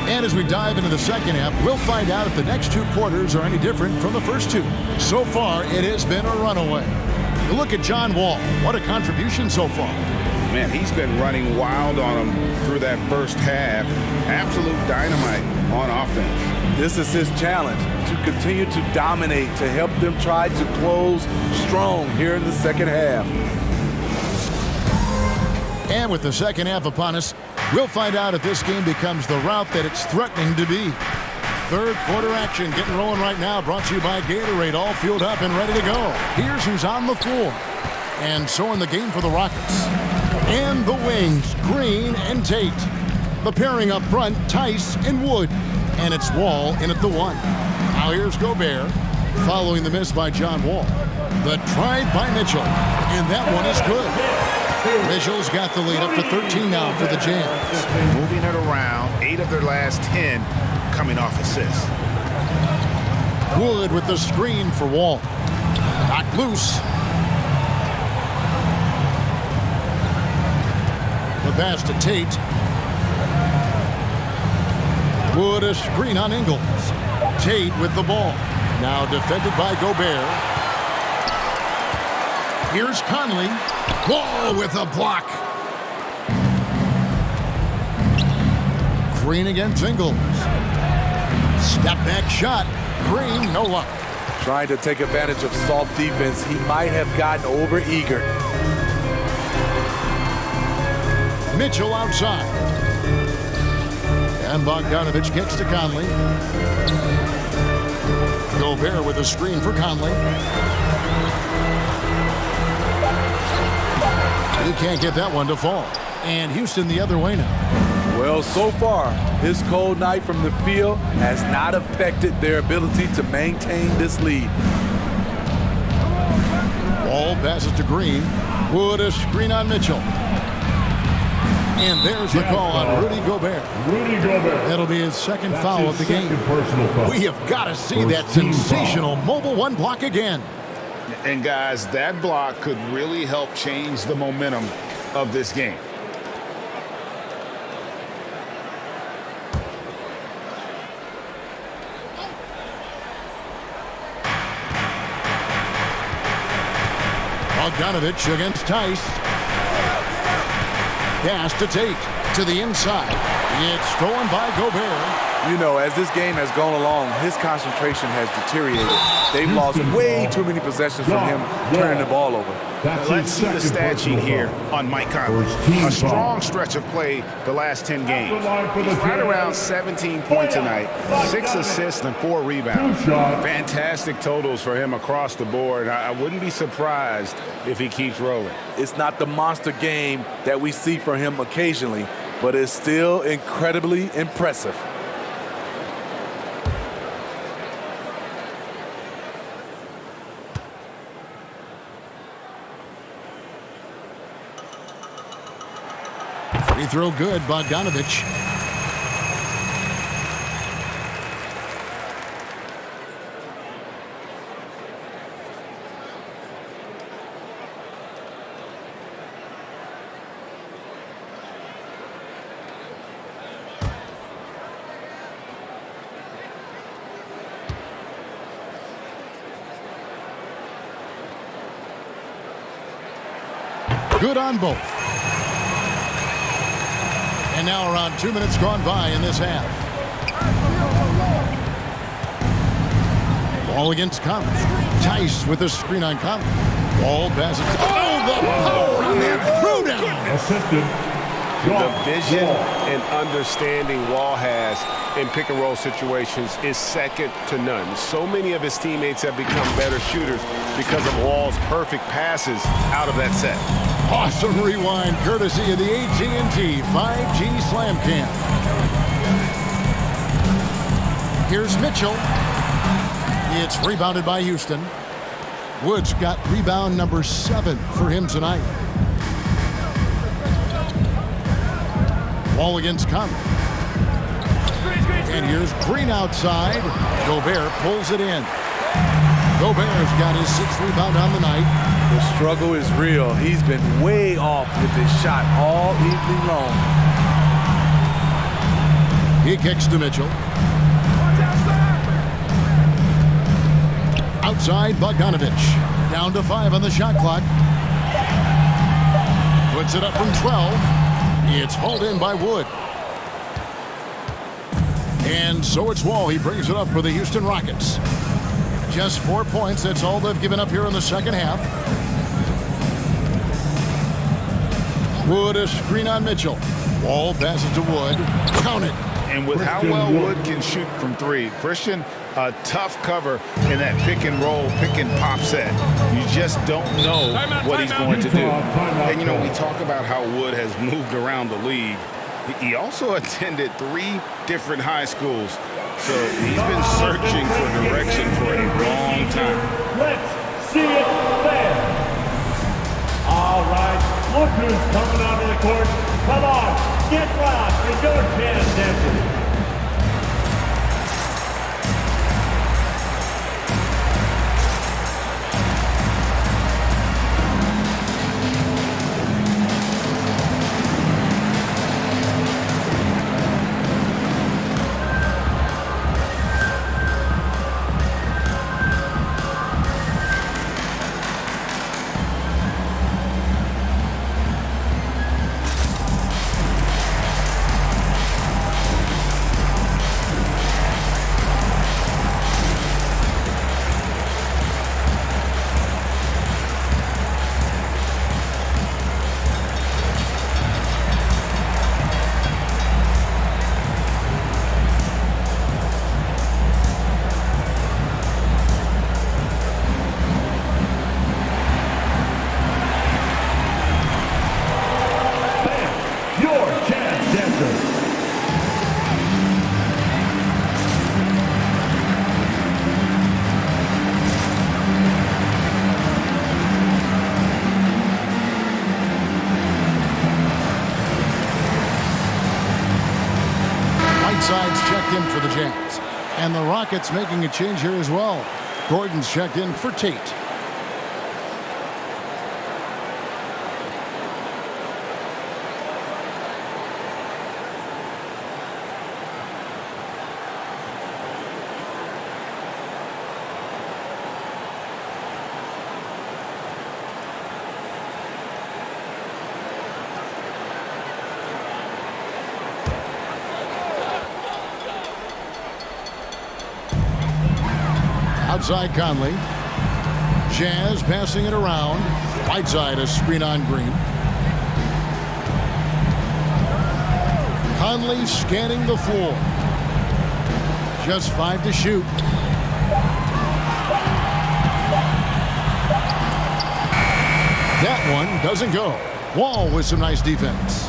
[SPEAKER 1] And as we dive into the second half, we'll find out if the next two quarters are any different from the first two. So far, it has been a runaway. You look at John Wall. What a contribution so far.
[SPEAKER 6] Man, he's been running wild on him through that first half. Absolute dynamite on offense.
[SPEAKER 4] This is his challenge, to continue to dominate, to help them try to close strong here in the second half.
[SPEAKER 1] And with the second half upon us, we'll find out if this game becomes the route that it's threatening to be. Third quarter action getting rolling right now, brought to you by Gatorade, all fueled up and ready to go. Here's who's on the floor. And so in the game for the Rockets. And the wings, Green and Tate. The pairing up front, Tice and Wood. And it's Wall in at the 1. Now here's Gobert, following the miss by John Wall. The try by Mitchell, and that one is good. Mitchell's got the lead up to 13 now for the Jazz.
[SPEAKER 6] Moving it around, 8 of their last 10 coming off assists.
[SPEAKER 1] Wood with the screen for Wall. Knocked loose. pass to Tate. Wood a screen on Ingles. Tate with the ball. Now defended by Gobert. Here's Conley. Wall with a block. Green against Ingles. Step back shot. Green, no luck.
[SPEAKER 4] Trying to take advantage of soft defense. He might have gotten over-eager.
[SPEAKER 1] Mitchell outside. And Bogdanovich kicks to Conley. Gobert with a screen for Conley. He can't get that one to fall. And Houston the other way now.
[SPEAKER 4] Well, so far, his cold night from the field has not affected their ability to maintain this lead.
[SPEAKER 1] Ball passes to Green. Wood a screen on Mitchell. And there's the call on Rudy Gobert.
[SPEAKER 5] Rudy Gobert.
[SPEAKER 1] That'll be his second foul of the game.
[SPEAKER 5] Personal foul.
[SPEAKER 1] We have got to see that sensational mobile one block again.
[SPEAKER 6] And guys, that block could really help change the momentum of this game.
[SPEAKER 1] Bogdanovich against Tice. Pass to Tate to the inside. It's stolen by Gobert.
[SPEAKER 4] You know, as this game has gone along, his concentration has deteriorated. They've lost way too many possessions from him turning the ball over.
[SPEAKER 6] Let's see the stat sheet here on Mike Conley. A strong stretch of play the last 10 games. He's right around 17 points tonight, 6 assists and 4 rebounds. Fantastic totals for him across the board. I wouldn't be surprised if he keeps rolling.
[SPEAKER 4] It's not the monster game that we see from him occasionally, but it's still incredibly impressive.
[SPEAKER 1] Free throw good, Bogdanovich. Good on both. And now around 2 minutes gone by in this half. Ball against Conley. Tice with a screen on Conley. Ball passes. Oh, the power on that throwdown.
[SPEAKER 5] Assisted.
[SPEAKER 13] The vision and understanding Wall has in pick-and-roll situations is second to none. So many of his teammates have become better shooters because of Wall's perfect passes out of that set.
[SPEAKER 1] Awesome rewind courtesy of the AT&T 5G Slam Cam. Here's Mitchell. It's rebounded by Houston. Woods got rebound number 7 for him tonight. Ball against Conley. And here's Green outside. Gobert pulls it in. Gobert's got his 6th rebound on the night.
[SPEAKER 4] The struggle is real. He's been way off with his shot all evening long.
[SPEAKER 1] He kicks to Mitchell. Outside, Bogdanovich. Down to 5 on the shot clock. Puts it up from 12. It's hauled in by Wood. And so it's Wall. He brings it up for the Houston Rockets. Just 4 points. That's all they've given up here in the second half. Wood a screen on Mitchell. Wall passes to Wood. Count it.
[SPEAKER 6] And with how well Wood can shoot from 3, Christian, a tough cover in that pick and roll, pick and pop set. You just don't know what he's going to do. And, you know, we talk about how Wood has moved around the league. He also attended 3 different high schools. So he's been searching for direction for a long time.
[SPEAKER 5] Let's see it fair. All right, look who's coming onto the court. Come on, get loud for your Candace.
[SPEAKER 1] Whiteside's checked in for the Jazz. And the Rockets making a change here as well. Gordon's checked in for Tate. Outside Conley. Jazz passing it around. Whiteside a screen on Green. Conley scanning the floor. Just 5 to shoot. That one doesn't go. Wall with some nice defense.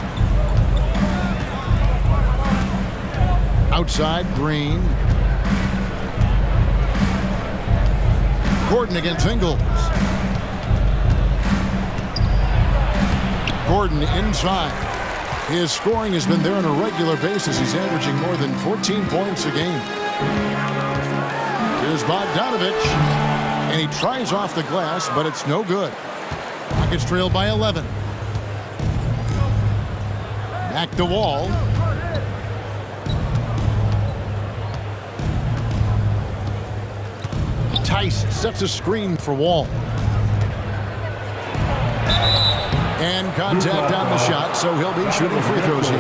[SPEAKER 1] Outside Green. Gordon against Ingles. Gordon inside. His scoring has been there on a regular basis. He's averaging more than 14 points a game. Here's Bogdanovich. And he tries off the glass, but it's no good. Rockets trail by 11. Back to Wall. Tice sets a screen for Wall. And contact on the shot, so he'll be shooting free throws here.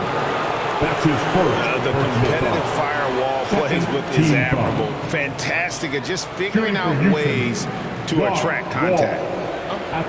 [SPEAKER 5] That's his first.
[SPEAKER 13] The competitive firewall plays with is admirable. Fantastic at just figuring out ways to attract contact.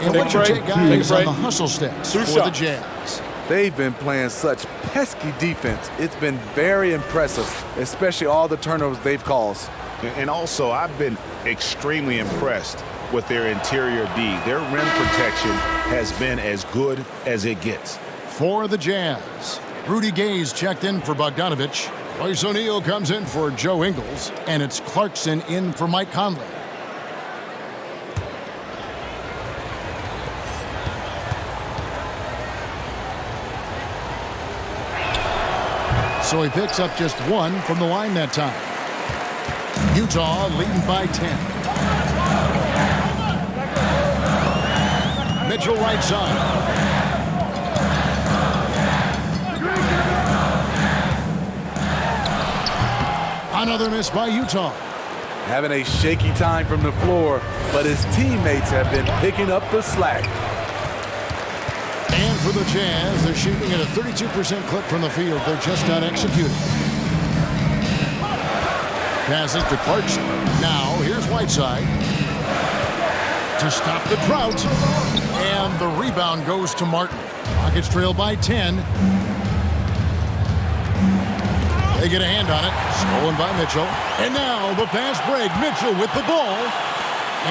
[SPEAKER 1] And what's your take, guys, on the hustle stats for the Jazz?
[SPEAKER 4] They've been playing such pesky defense. It's been very impressive, especially all the turnovers they've caused.
[SPEAKER 6] And also, I've been extremely impressed with their interior D. Their rim protection has been as good as it gets.
[SPEAKER 1] For the Jazz, Rudy Gay's checked in for Bogdanovich. Royce O'Neal comes in for Joe Ingles. And it's Clarkson in for Mike Conley. So he picks up just 1 from the line that time. Utah leading by 10. Mitchell right side. Another miss by Utah.
[SPEAKER 4] Having a shaky time from the floor, but his teammates have been picking up the slack.
[SPEAKER 1] And for the Jazz, they're shooting at a 32% clip from the field. They're just not executing. Passes to Clarkson. Now, here's Whiteside to stop the drought. And the rebound goes to Martin. Rockets trail by 10. They get a hand on it. Stolen by Mitchell. And now the fast break. Mitchell with the ball.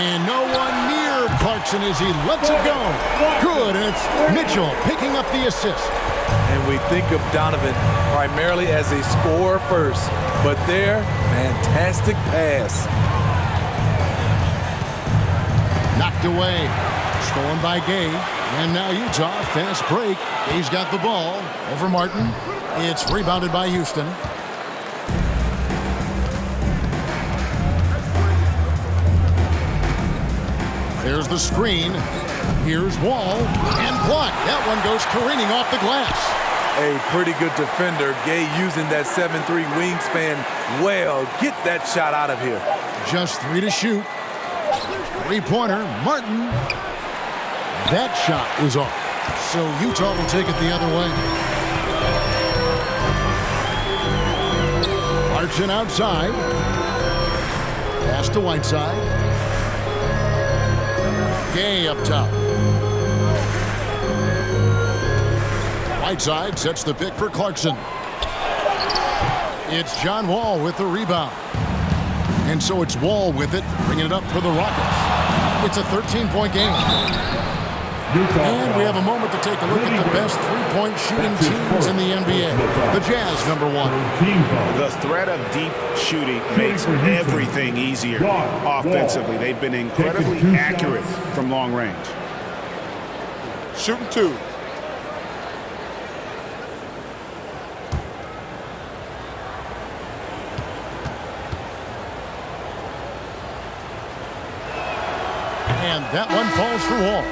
[SPEAKER 1] And no one near Clarkson as he lets it go. Good, and it's Mitchell picking up the assist.
[SPEAKER 4] And we think of Donovan primarily as a scorer first, but there, fantastic pass.
[SPEAKER 1] Knocked away. Stolen by Gay. And now Utah, fast break. Gay's got the ball over Martin. It's rebounded by Houston. There's the screen. Here's Wall. And blocked. That one goes careening off the glass.
[SPEAKER 4] A pretty good defender. Gay using that 7'3" wingspan well. Get that shot out of here.
[SPEAKER 1] Just 3 to shoot. 3-pointer. Martin. That shot is off. So Utah will take it the other way. Clarkson outside. Pass to Whiteside. Gay up top. Whiteside sets the pick for Clarkson. It's John Wall with the rebound. And so it's Wall with it, bringing it up for the Rockets. It's a 13-point game. And we have a moment to take a look at the best three-point shooting teams in the NBA. The Jazz, number 1.
[SPEAKER 6] The threat of deep shooting makes everything easier offensively. They've been incredibly accurate from long range.
[SPEAKER 7] Shooting 2.
[SPEAKER 1] And that one falls for Wall.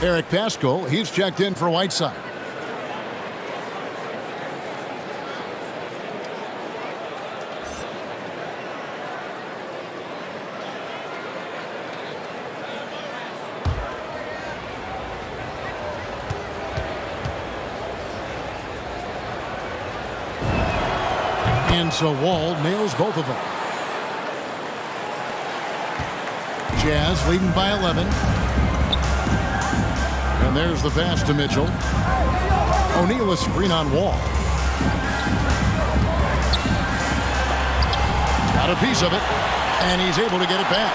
[SPEAKER 1] Eric Paschal, he's checked in for Whiteside. And so Wall nails both of them. Jazz leading by 11. And there's the pass to Mitchell. O'Neal a screen on Wall. Got a piece of it, and he's able to get it back.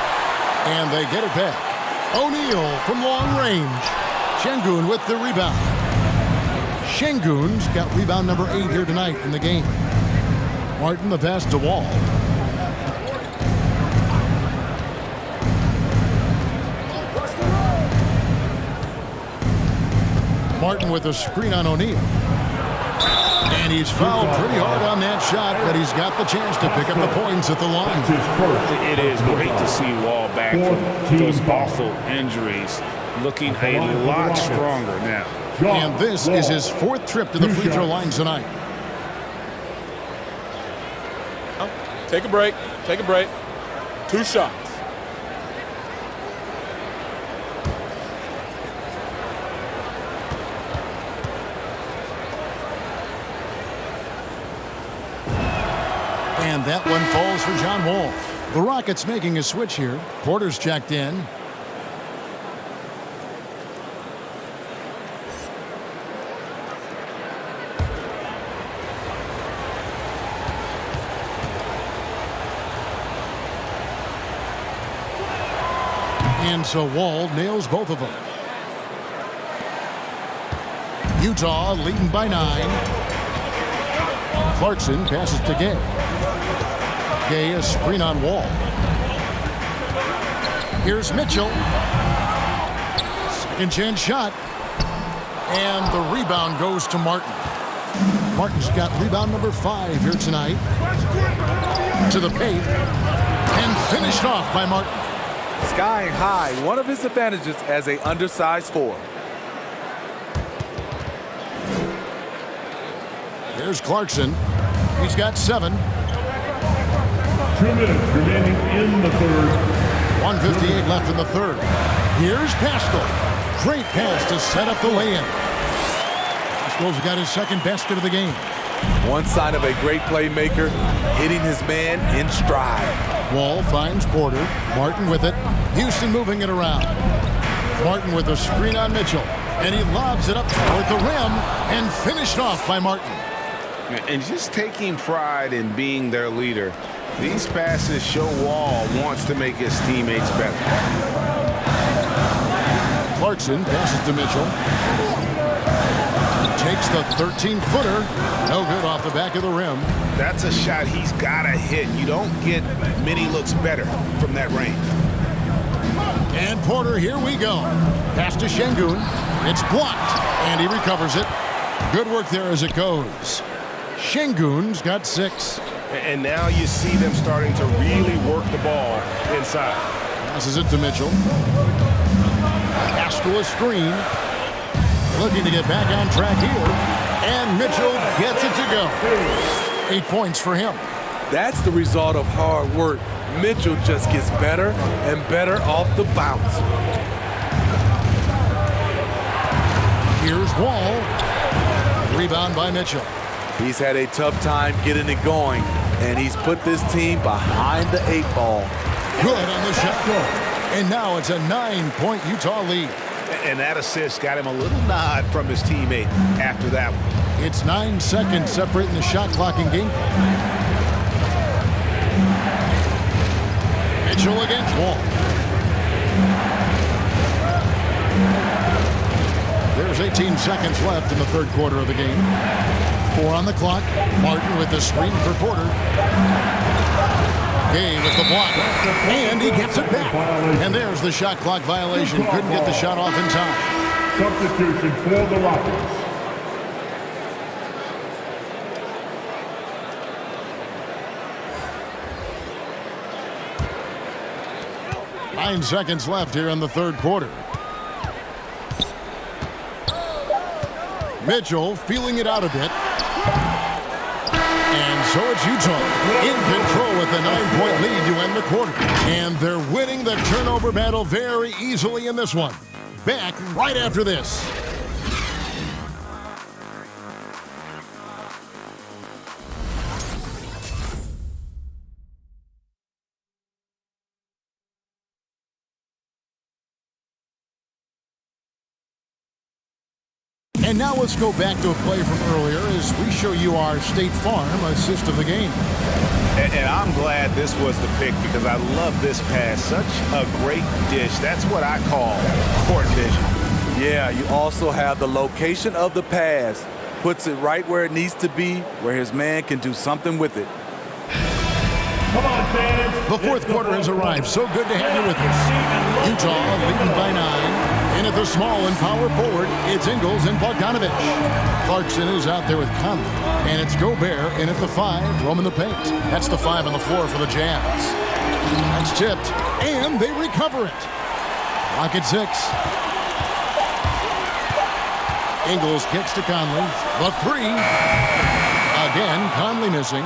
[SPEAKER 1] And they get it back. O'Neal from long range. Şengün with the rebound. Şengün's got rebound number 8 here tonight in the game. Martin the pass to Wall. Martin with a screen on O'Neal. And he's fouled pretty hard on that shot, but he's got the chance to pick up the points at the line.
[SPEAKER 3] It is great to see Wall back from those awful injuries, looking a lot stronger now.
[SPEAKER 1] And this is his 4th trip to the free throw line tonight.
[SPEAKER 7] Take a break. Take a break. 2 shots.
[SPEAKER 1] And that one falls for John Wall. The Rockets making a switch here. Porter's checked in. And so Wall nails both of them. Utah leading by 9. Clarkson passes to Gay. Gay a screen on Wall. Here's Mitchell. Second chance shot. And the rebound goes to Martin. Martin's got rebound number 5 here tonight. To the paint. And finished off by Martin.
[SPEAKER 4] Skying high, one of his advantages as an undersized 4.
[SPEAKER 1] There's Clarkson. He's got 7.
[SPEAKER 5] 2 minutes remaining in the third.
[SPEAKER 1] 1:58 left in the third. Here's Paschal. Great pass to set up the lay-in. Paschal's got his 2nd basket of the game.
[SPEAKER 4] One sign of a great playmaker, hitting his man in stride.
[SPEAKER 1] Wall finds Porter. Martin with it. Houston moving it around. Martin with a screen on Mitchell. And he lobs it up toward the rim and finished off by Martin.
[SPEAKER 6] And just taking pride in being their leader. These passes show Wall wants to make his teammates better.
[SPEAKER 1] Clarkson passes to Mitchell. Takes the 13-footer. No good off the back of the rim.
[SPEAKER 6] That's a shot he's got to hit. You don't get many looks better from that range.
[SPEAKER 1] And Porter, here we go. Pass to Şengün. It's blocked, and he recovers it. Good work there as it goes. Şengün's got 6.
[SPEAKER 6] And now you see them starting to really work the ball inside.
[SPEAKER 1] Passes it to Mitchell. Pass to a screen. Looking to get back on track here. And Mitchell gets it to go. 8 points for him.
[SPEAKER 4] That's the result of hard work. Mitchell just gets better and better off the bounce.
[SPEAKER 1] Here's Wall. Rebound by Mitchell.
[SPEAKER 4] He's had a tough time getting it going, and he's put this team behind the 8 ball.
[SPEAKER 1] Good on the shot. And now it's a 9-point Utah lead.
[SPEAKER 6] And that assist got him a little nod from his teammate after that one.
[SPEAKER 1] It's 9 seconds separating the shot clock and game. Mitchell against Wall. There's 18 seconds left in the 3rd quarter of the game. 4 on the clock. Martin with the screen for Porter. Gay with the block. And he gets it back. And there's the shot clock violation. Couldn't get the shot off in time.
[SPEAKER 5] Substitution for the Rockets.
[SPEAKER 1] 9 seconds left here in the third quarter. Mitchell feeling it out a bit. And so it's Utah in control with a 9-point lead to end the quarter. And they're winning the turnover battle very easily in this one. Back right after this. And now let's go back to a play from earlier as we show you our State Farm assist of the game.
[SPEAKER 6] And I'm glad this was the pick because I love this pass. Such a great dish. That's what I call court vision.
[SPEAKER 4] Yeah, you also have the location of the pass. Puts it right where it needs to be, where his man can do something with it.
[SPEAKER 5] Come on, fans.
[SPEAKER 1] The fourth quarter has arrived. So good to have you with us. Utah leading by 9. In at the small and power forward, it's Ingles and Bogdanovich. Clarkson is out there with Conley. And it's Gobert in at the 5, roaming the paint. That's the 5 on the floor for the Jazz. That's tipped, and they recover it. Clock at 6. Ingles kicks to Conley. The 3. Again, Conley missing.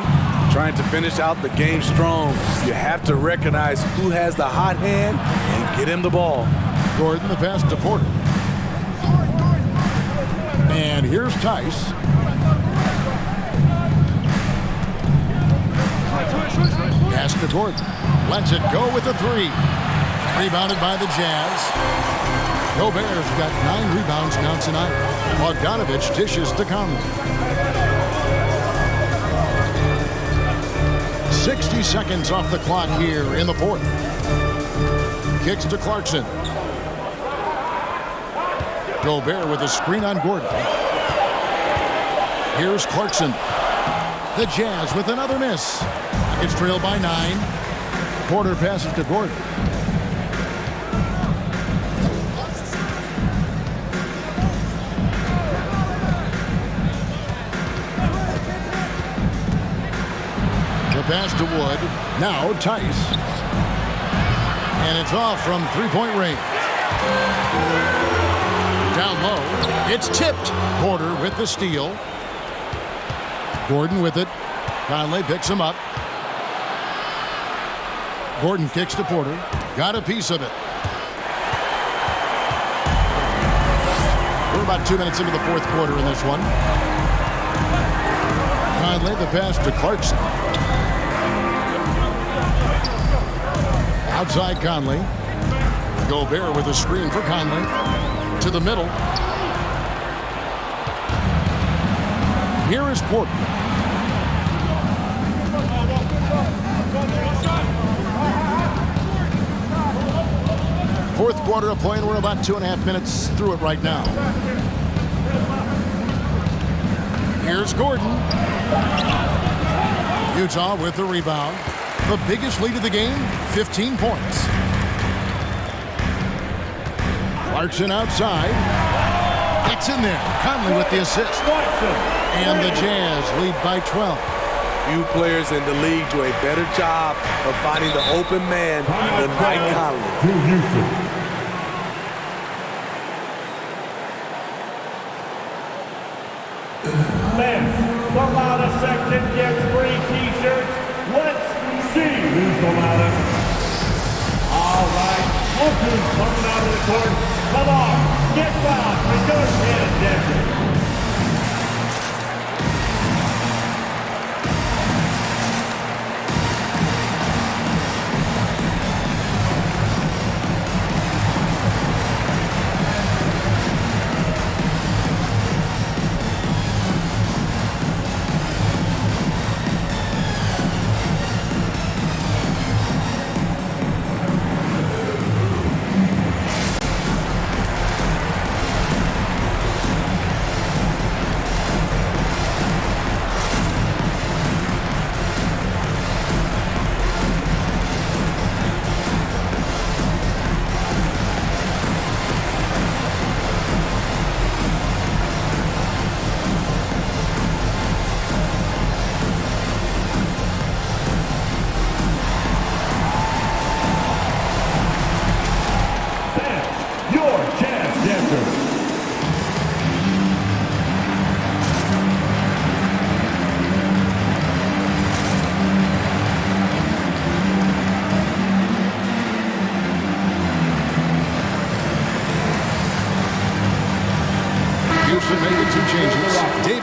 [SPEAKER 4] Trying to finish out the game strong. You have to recognize who has the hot hand and get him the ball.
[SPEAKER 1] Gordon, the pass to Porter. And here's Tice. Pass to Gordon. Lets it go with the 3. Rebounded by the Jazz. Gobert's got 9 rebounds now tonight. Bogdanovich dishes to Conley. 60 seconds off the clock here in the fourth. Kicks to Clarkson. Gobert with a screen on Gordon. Here's Clarkson. The Jazz with another miss. It's trailed by 9. Porter passes to Gordon. The pass to Wood. Now Tice. And it's off from three-point range. Down low, it's tipped. Porter with the steal. Gordon with it. Conley picks him up. Gordon kicks to Porter. Got a piece of it. We're about 2 minutes into the fourth quarter in this one. Conley, the pass to Clarkson. Outside Conley. Gobert with a screen for Conley. To the middle. Here is Porter. Fourth quarter of play, and we're about 2.5 minutes through it right now. Here's Gordon. Utah with the rebound. The biggest lead of the game, 15 points. Clarkson outside. Gets in there. Conley with the assist. And the Jazz lead by 12.
[SPEAKER 4] Few players in the league do a better job of finding the open man than Mike Conley.
[SPEAKER 5] The loudest section gets free T-shirts. Let's see who's the loudest. All right, look who's coming out of the court. Come on, get loud for your Candace.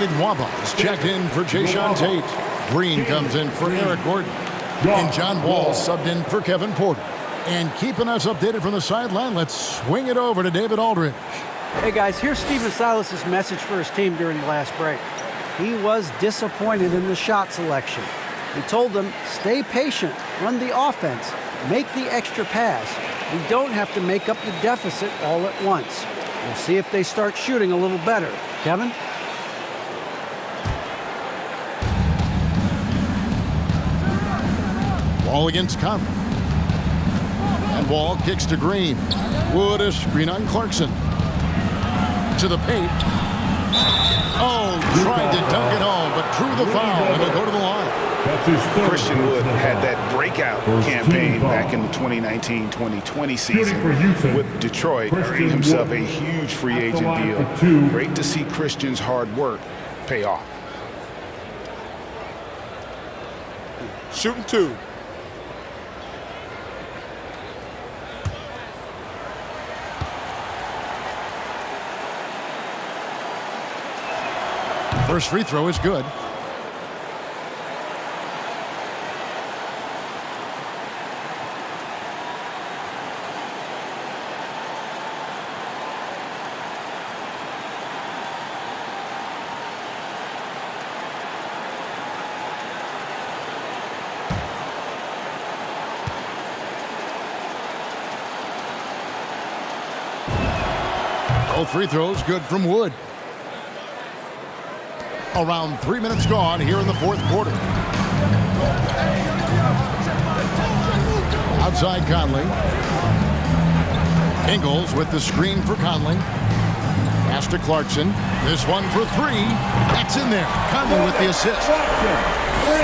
[SPEAKER 1] David Nwaba is checked in for Jayshawn Tate. Green comes in for Eric Gordon. And John Wall subbed in for Kevin Porter. And keeping us updated from the sideline, let's swing it over to David Aldridge.
[SPEAKER 2] Hey guys, here's Stephen Silas's message for his team during the last break. He was disappointed in the shot selection. He told them, stay patient, run the offense, make the extra pass. We don't have to make up the deficit all at once. We'll see if they start shooting a little better. Kevin?
[SPEAKER 1] Wall against Conley. And Wall kicks to Green. Wood a screen on Clarkson. To the paint. Oh, tried to dunk it home, but drew the foul, and he'll go to the line.
[SPEAKER 6] Christian Wood had that breakout campaign back in the 2019-2020 season with Detroit, earning himself a huge free agent deal. Great to see Christian's hard work pay off.
[SPEAKER 7] Shooting 2.
[SPEAKER 1] First free throw is good. Both free throws good from Wood. Around 3 minutes gone here in the fourth quarter. Outside Conley. Ingles with the screen for Conley. Pass to Clarkson. This one for 3. That's in there. Conley with the assist.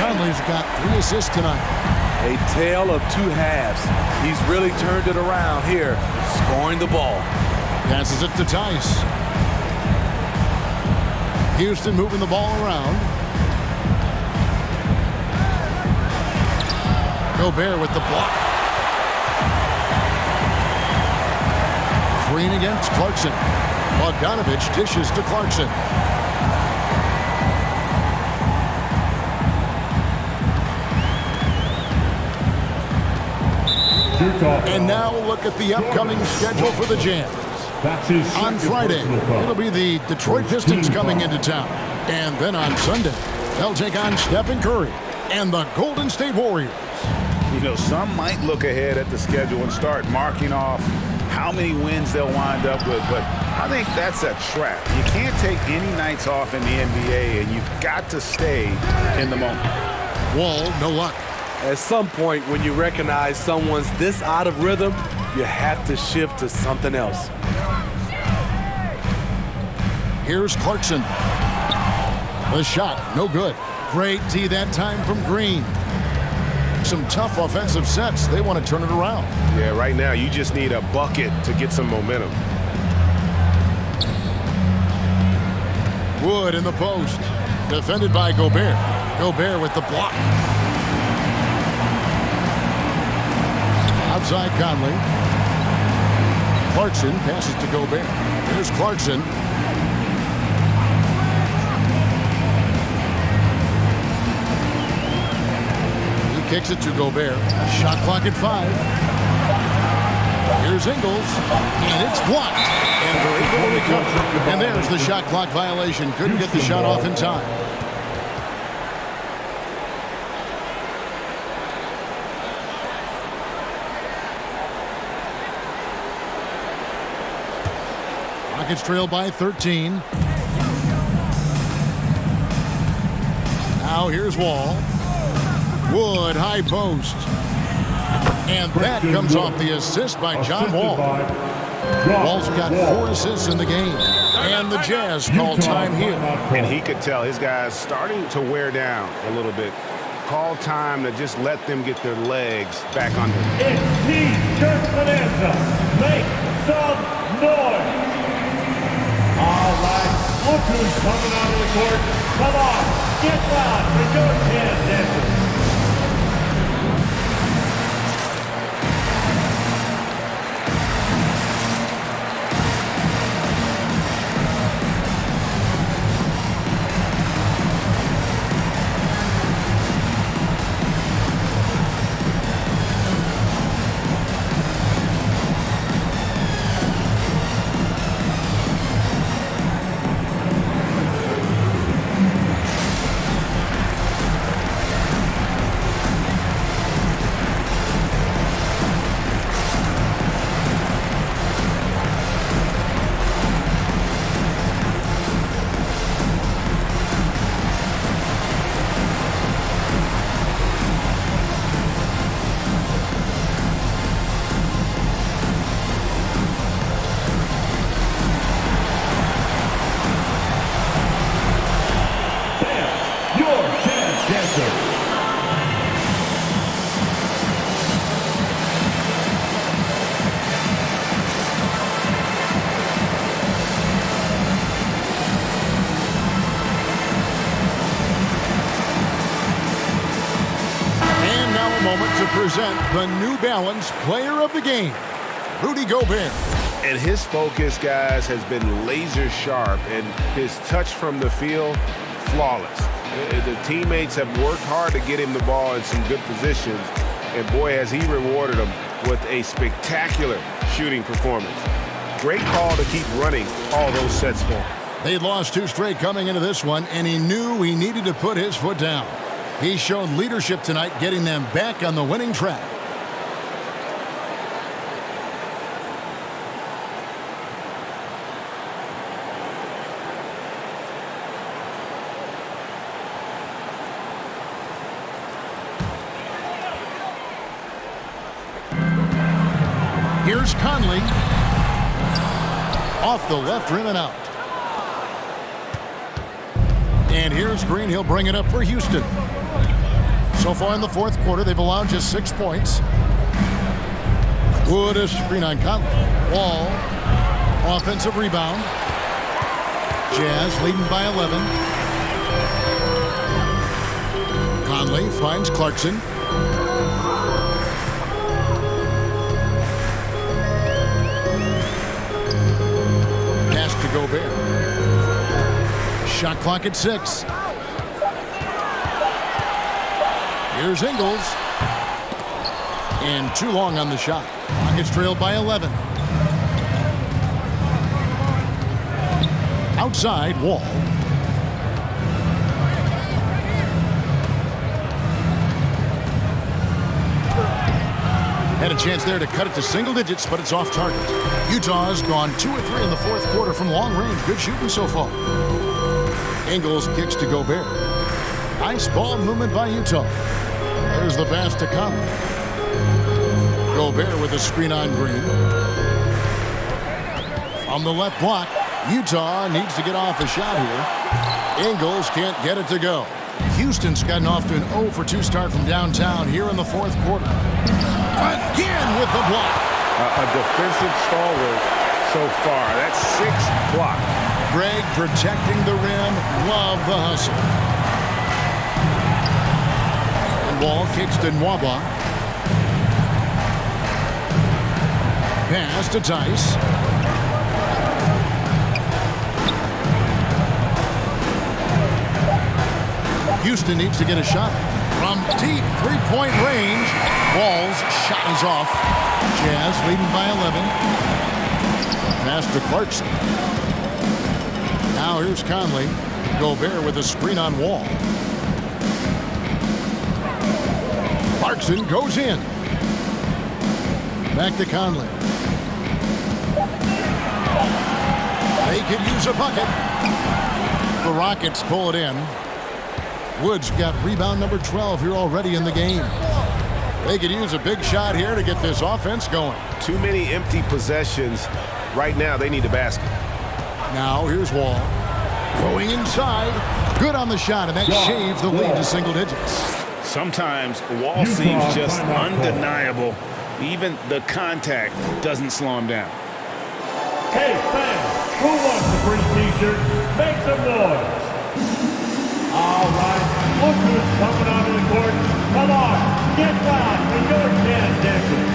[SPEAKER 1] Conley's got 3 assists tonight.
[SPEAKER 4] A tale of 2 halves. He's really turned it around here, scoring the ball.
[SPEAKER 1] Passes it to Tice. Houston moving the ball around. Gobert with the block. Green against Clarkson. Bogdanovich dishes to Clarkson. And now look at the upcoming schedule for the Jam. On Friday, it'll be the Detroit Pistons coming into town. And then on Sunday, they'll take on Stephen Curry and the Golden State Warriors.
[SPEAKER 6] You know, some might look ahead at the schedule and start marking off how many wins they'll wind up with, but I think that's a trap. You can't take any nights off in the NBA, and you've got to stay in the moment.
[SPEAKER 1] Wall, no luck.
[SPEAKER 4] At some point, when you recognize someone's this out of rhythm, you have to shift to something else.
[SPEAKER 1] Here's Clarkson. The shot, no good. Great D that time from Green. Some tough offensive sets. They want to turn it around.
[SPEAKER 13] Yeah, right now you just need a bucket to get some momentum.
[SPEAKER 1] Wood in the post. Defended by Gobert. Gobert with the block. Outside Conley. Clarkson passes to Gobert. Here's Clarkson. Kicks it to Gobert. Shot clock at 5. Here's Ingles, and it's blocked. And they're able to recover. And there's the shot clock violation. Couldn't get the shot off in time. Rockets trail by 13. Now here's Wall. Wood, high post. And that comes off the assist by John Wall. Wall's got 4 assists in the game. And the Jazz call time here.
[SPEAKER 6] And he could tell his guys starting to wear down a little bit. Call time to just let them get their legs back under.
[SPEAKER 5] It's T-shirt bonanza. Make some noise. All right, look who's coming out of the court. Come on, get loud for your Jazz dancers.
[SPEAKER 1] moment to present the New Balance Player of the Game, Rudy Gobert.
[SPEAKER 13] And his focus, guys, has been laser sharp, and his touch from the field, flawless. The teammates have worked hard to get him the ball in some good positions, and boy, has he rewarded them with a spectacular shooting performance. Great call to keep running all those sets for him.
[SPEAKER 1] They lost 2 straight coming into this one, and he knew he needed to put his foot down. He showed leadership tonight, getting them back on the winning track. Here's Conley. Off the left rim and out. And here's Green. He'll bring it up for Houston. So far in the fourth quarter, they've allowed just 6 points. Wood, a screen on Conley. Wall. Offensive rebound. Jazz leading by 11. Conley finds Clarkson. Pass to Gobert. Shot clock at 6. Here's Ingles. And too long on the shot. Rockets trailed by 11. Outside, Wall. Had a chance there to cut it to single digits, but it's off target. Utah's gone 2 or 3 in the fourth quarter from long range. Good shooting so far. Ingles kicks to Gobert. Nice ball movement by Utah. There's the pass to Conley. Gobert with a screen on Green. On the left block, Utah needs to get off a shot here. Ingles can't get it to go. Houston's gotten off to an 0 for 2 start from downtown here in the fourth quarter. Again with the block.
[SPEAKER 13] A defensive stalwart so far. That's 6 blocks.
[SPEAKER 1] Greg protecting the rim. Love the hustle. And Wall kicks to Nwaba. Pass to Tice. Houston needs to get a shot from deep 3-point range. Wall's shot is off. Jazz leading by 11. Pass to Clarkson. Now here's Conley. Gobert with a screen on Wall. Clarkson goes in. Back to Conley. They could use a bucket. The Rockets pull it in. Wood's got rebound number 12 here already in the game. They could use a big shot here to get this offense going.
[SPEAKER 13] Too many empty possessions. Right now, they need a basket.
[SPEAKER 1] Now here's Wall. Going inside. Good on the shot, and that shaves the lead to single digits.
[SPEAKER 3] Sometimes Wall seems just undeniable. Even the contact doesn't slow him down.
[SPEAKER 5] Hey, fans, who wants a free t-shirt? Make some noise. All right, look who's coming onto the court. Come on, get loud for your chance, Dixon.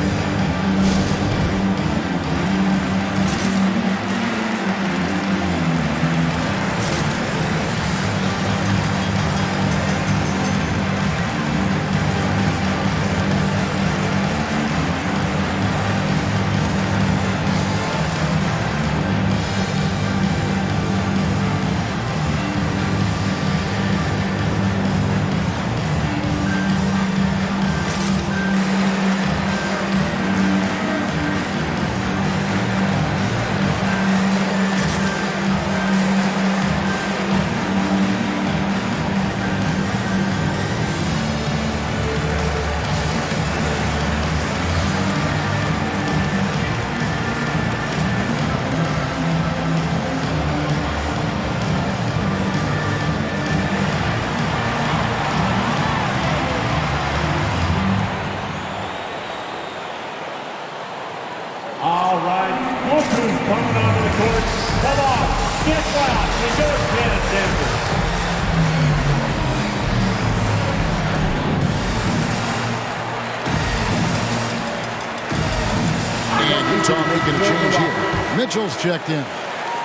[SPEAKER 1] Utah making a change here. Mitchell's checked in.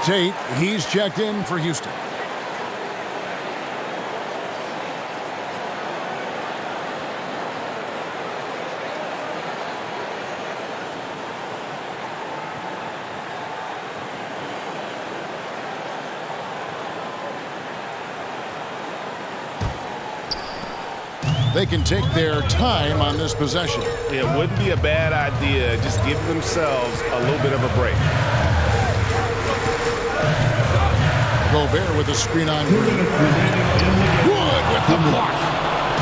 [SPEAKER 1] Tate, he's checked in for Houston. They can take their time on this possession.
[SPEAKER 6] It wouldn't be a bad idea. Just give themselves a little bit of a break.
[SPEAKER 1] Gobert with a screen on Green. Wood with the block.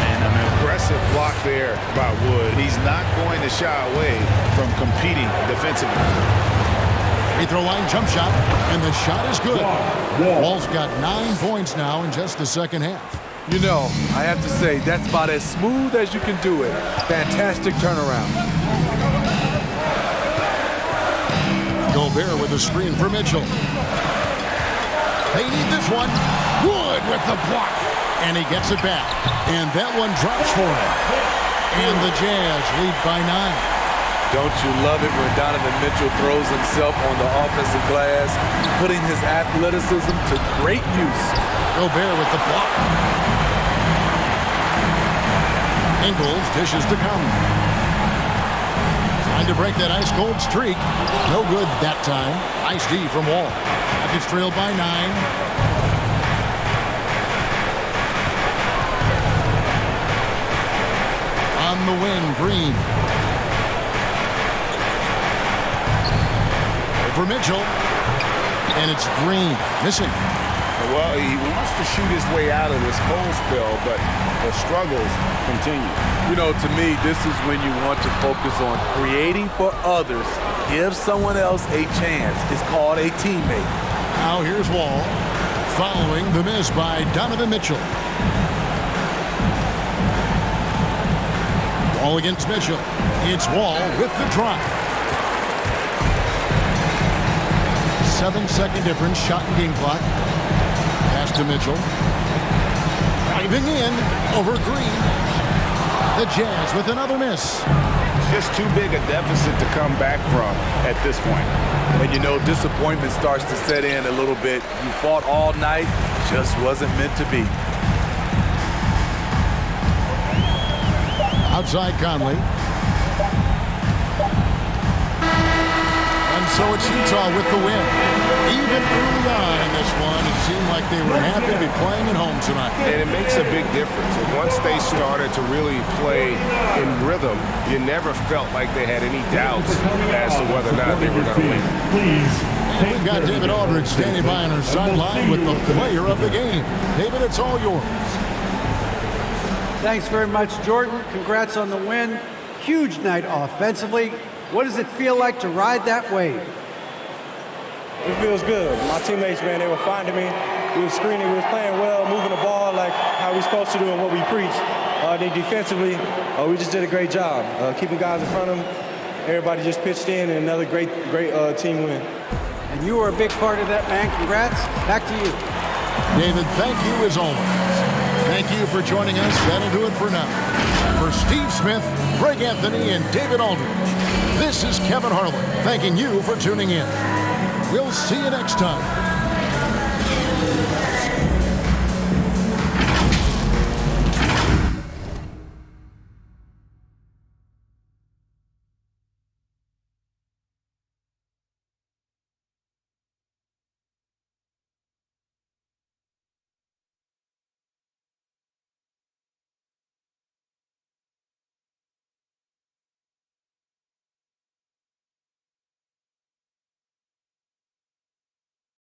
[SPEAKER 6] And an aggressive block there by Wood. He's not going to shy away from competing defensively.
[SPEAKER 1] Free throw line jump shot, and the shot is good. Wall's got 9 points now in just the second half.
[SPEAKER 4] You know, I have to say, that's about as smooth as you can do it. Fantastic turnaround.
[SPEAKER 1] Gobert with a screen for Mitchell. They need this one. Wood with the block. And he gets it back. And that one drops for him. And the Jazz lead by 9.
[SPEAKER 4] Don't you love it when Donovan Mitchell throws himself on the offensive glass, putting his athleticism to great use.
[SPEAKER 1] Gobert with the block. Ingles dishes to Conley. Trying to break that ice-cold streak. No good that time. Nice D from Wall. Rockets trailed by 9. On the win, Green. For Mitchell. And it's Green. Missing.
[SPEAKER 6] Well, he wants to shoot his way out of this cold spell, but the struggles continue.
[SPEAKER 4] You know, to me, this is when you want to focus on creating for others. Give someone else a chance. It's called a teammate.
[SPEAKER 1] Now here's Wall, following the miss by Donovan Mitchell. Wall against Mitchell. It's Wall with the drive. 7-second difference, shot and game clock. Pass to Mitchell. Driving in over Green. The Jazz with another miss.
[SPEAKER 6] Just too big a deficit to come back from at this point.
[SPEAKER 4] And you know, disappointment starts to set in a little bit. You fought all night, just wasn't meant to be.
[SPEAKER 1] Outside Conley. And so it's Utah with the win. Even early on in this one, it seemed like they were happy to be playing at home tonight.
[SPEAKER 6] And it makes a big difference. And once they started to really play in rhythm, you never felt like they had any doubts as to whether or not they were going to win.
[SPEAKER 1] And we've got David Aldridge standing by on our sideline with the player of the game. David, it's all yours.
[SPEAKER 2] Thanks very much, Jordan. Congrats on the win. Huge night offensively. What does it feel like to ride that wave?
[SPEAKER 14] It feels good. My teammates, man, they were finding me. We were screening, we were playing well, moving the ball like how we're supposed to do and what we preach. Then defensively, we just did a great job. Keeping guys in front of them. Everybody just pitched in, and another great team win.
[SPEAKER 2] And you were a big part of that, man. Congrats. Back to you.
[SPEAKER 1] David, thank you as always. Thank you for joining us. That'll do it for now. For Steve Smith, Greg Anthony, and David Aldridge, this is Kevin Harlan thanking you for tuning in. We'll see you next time.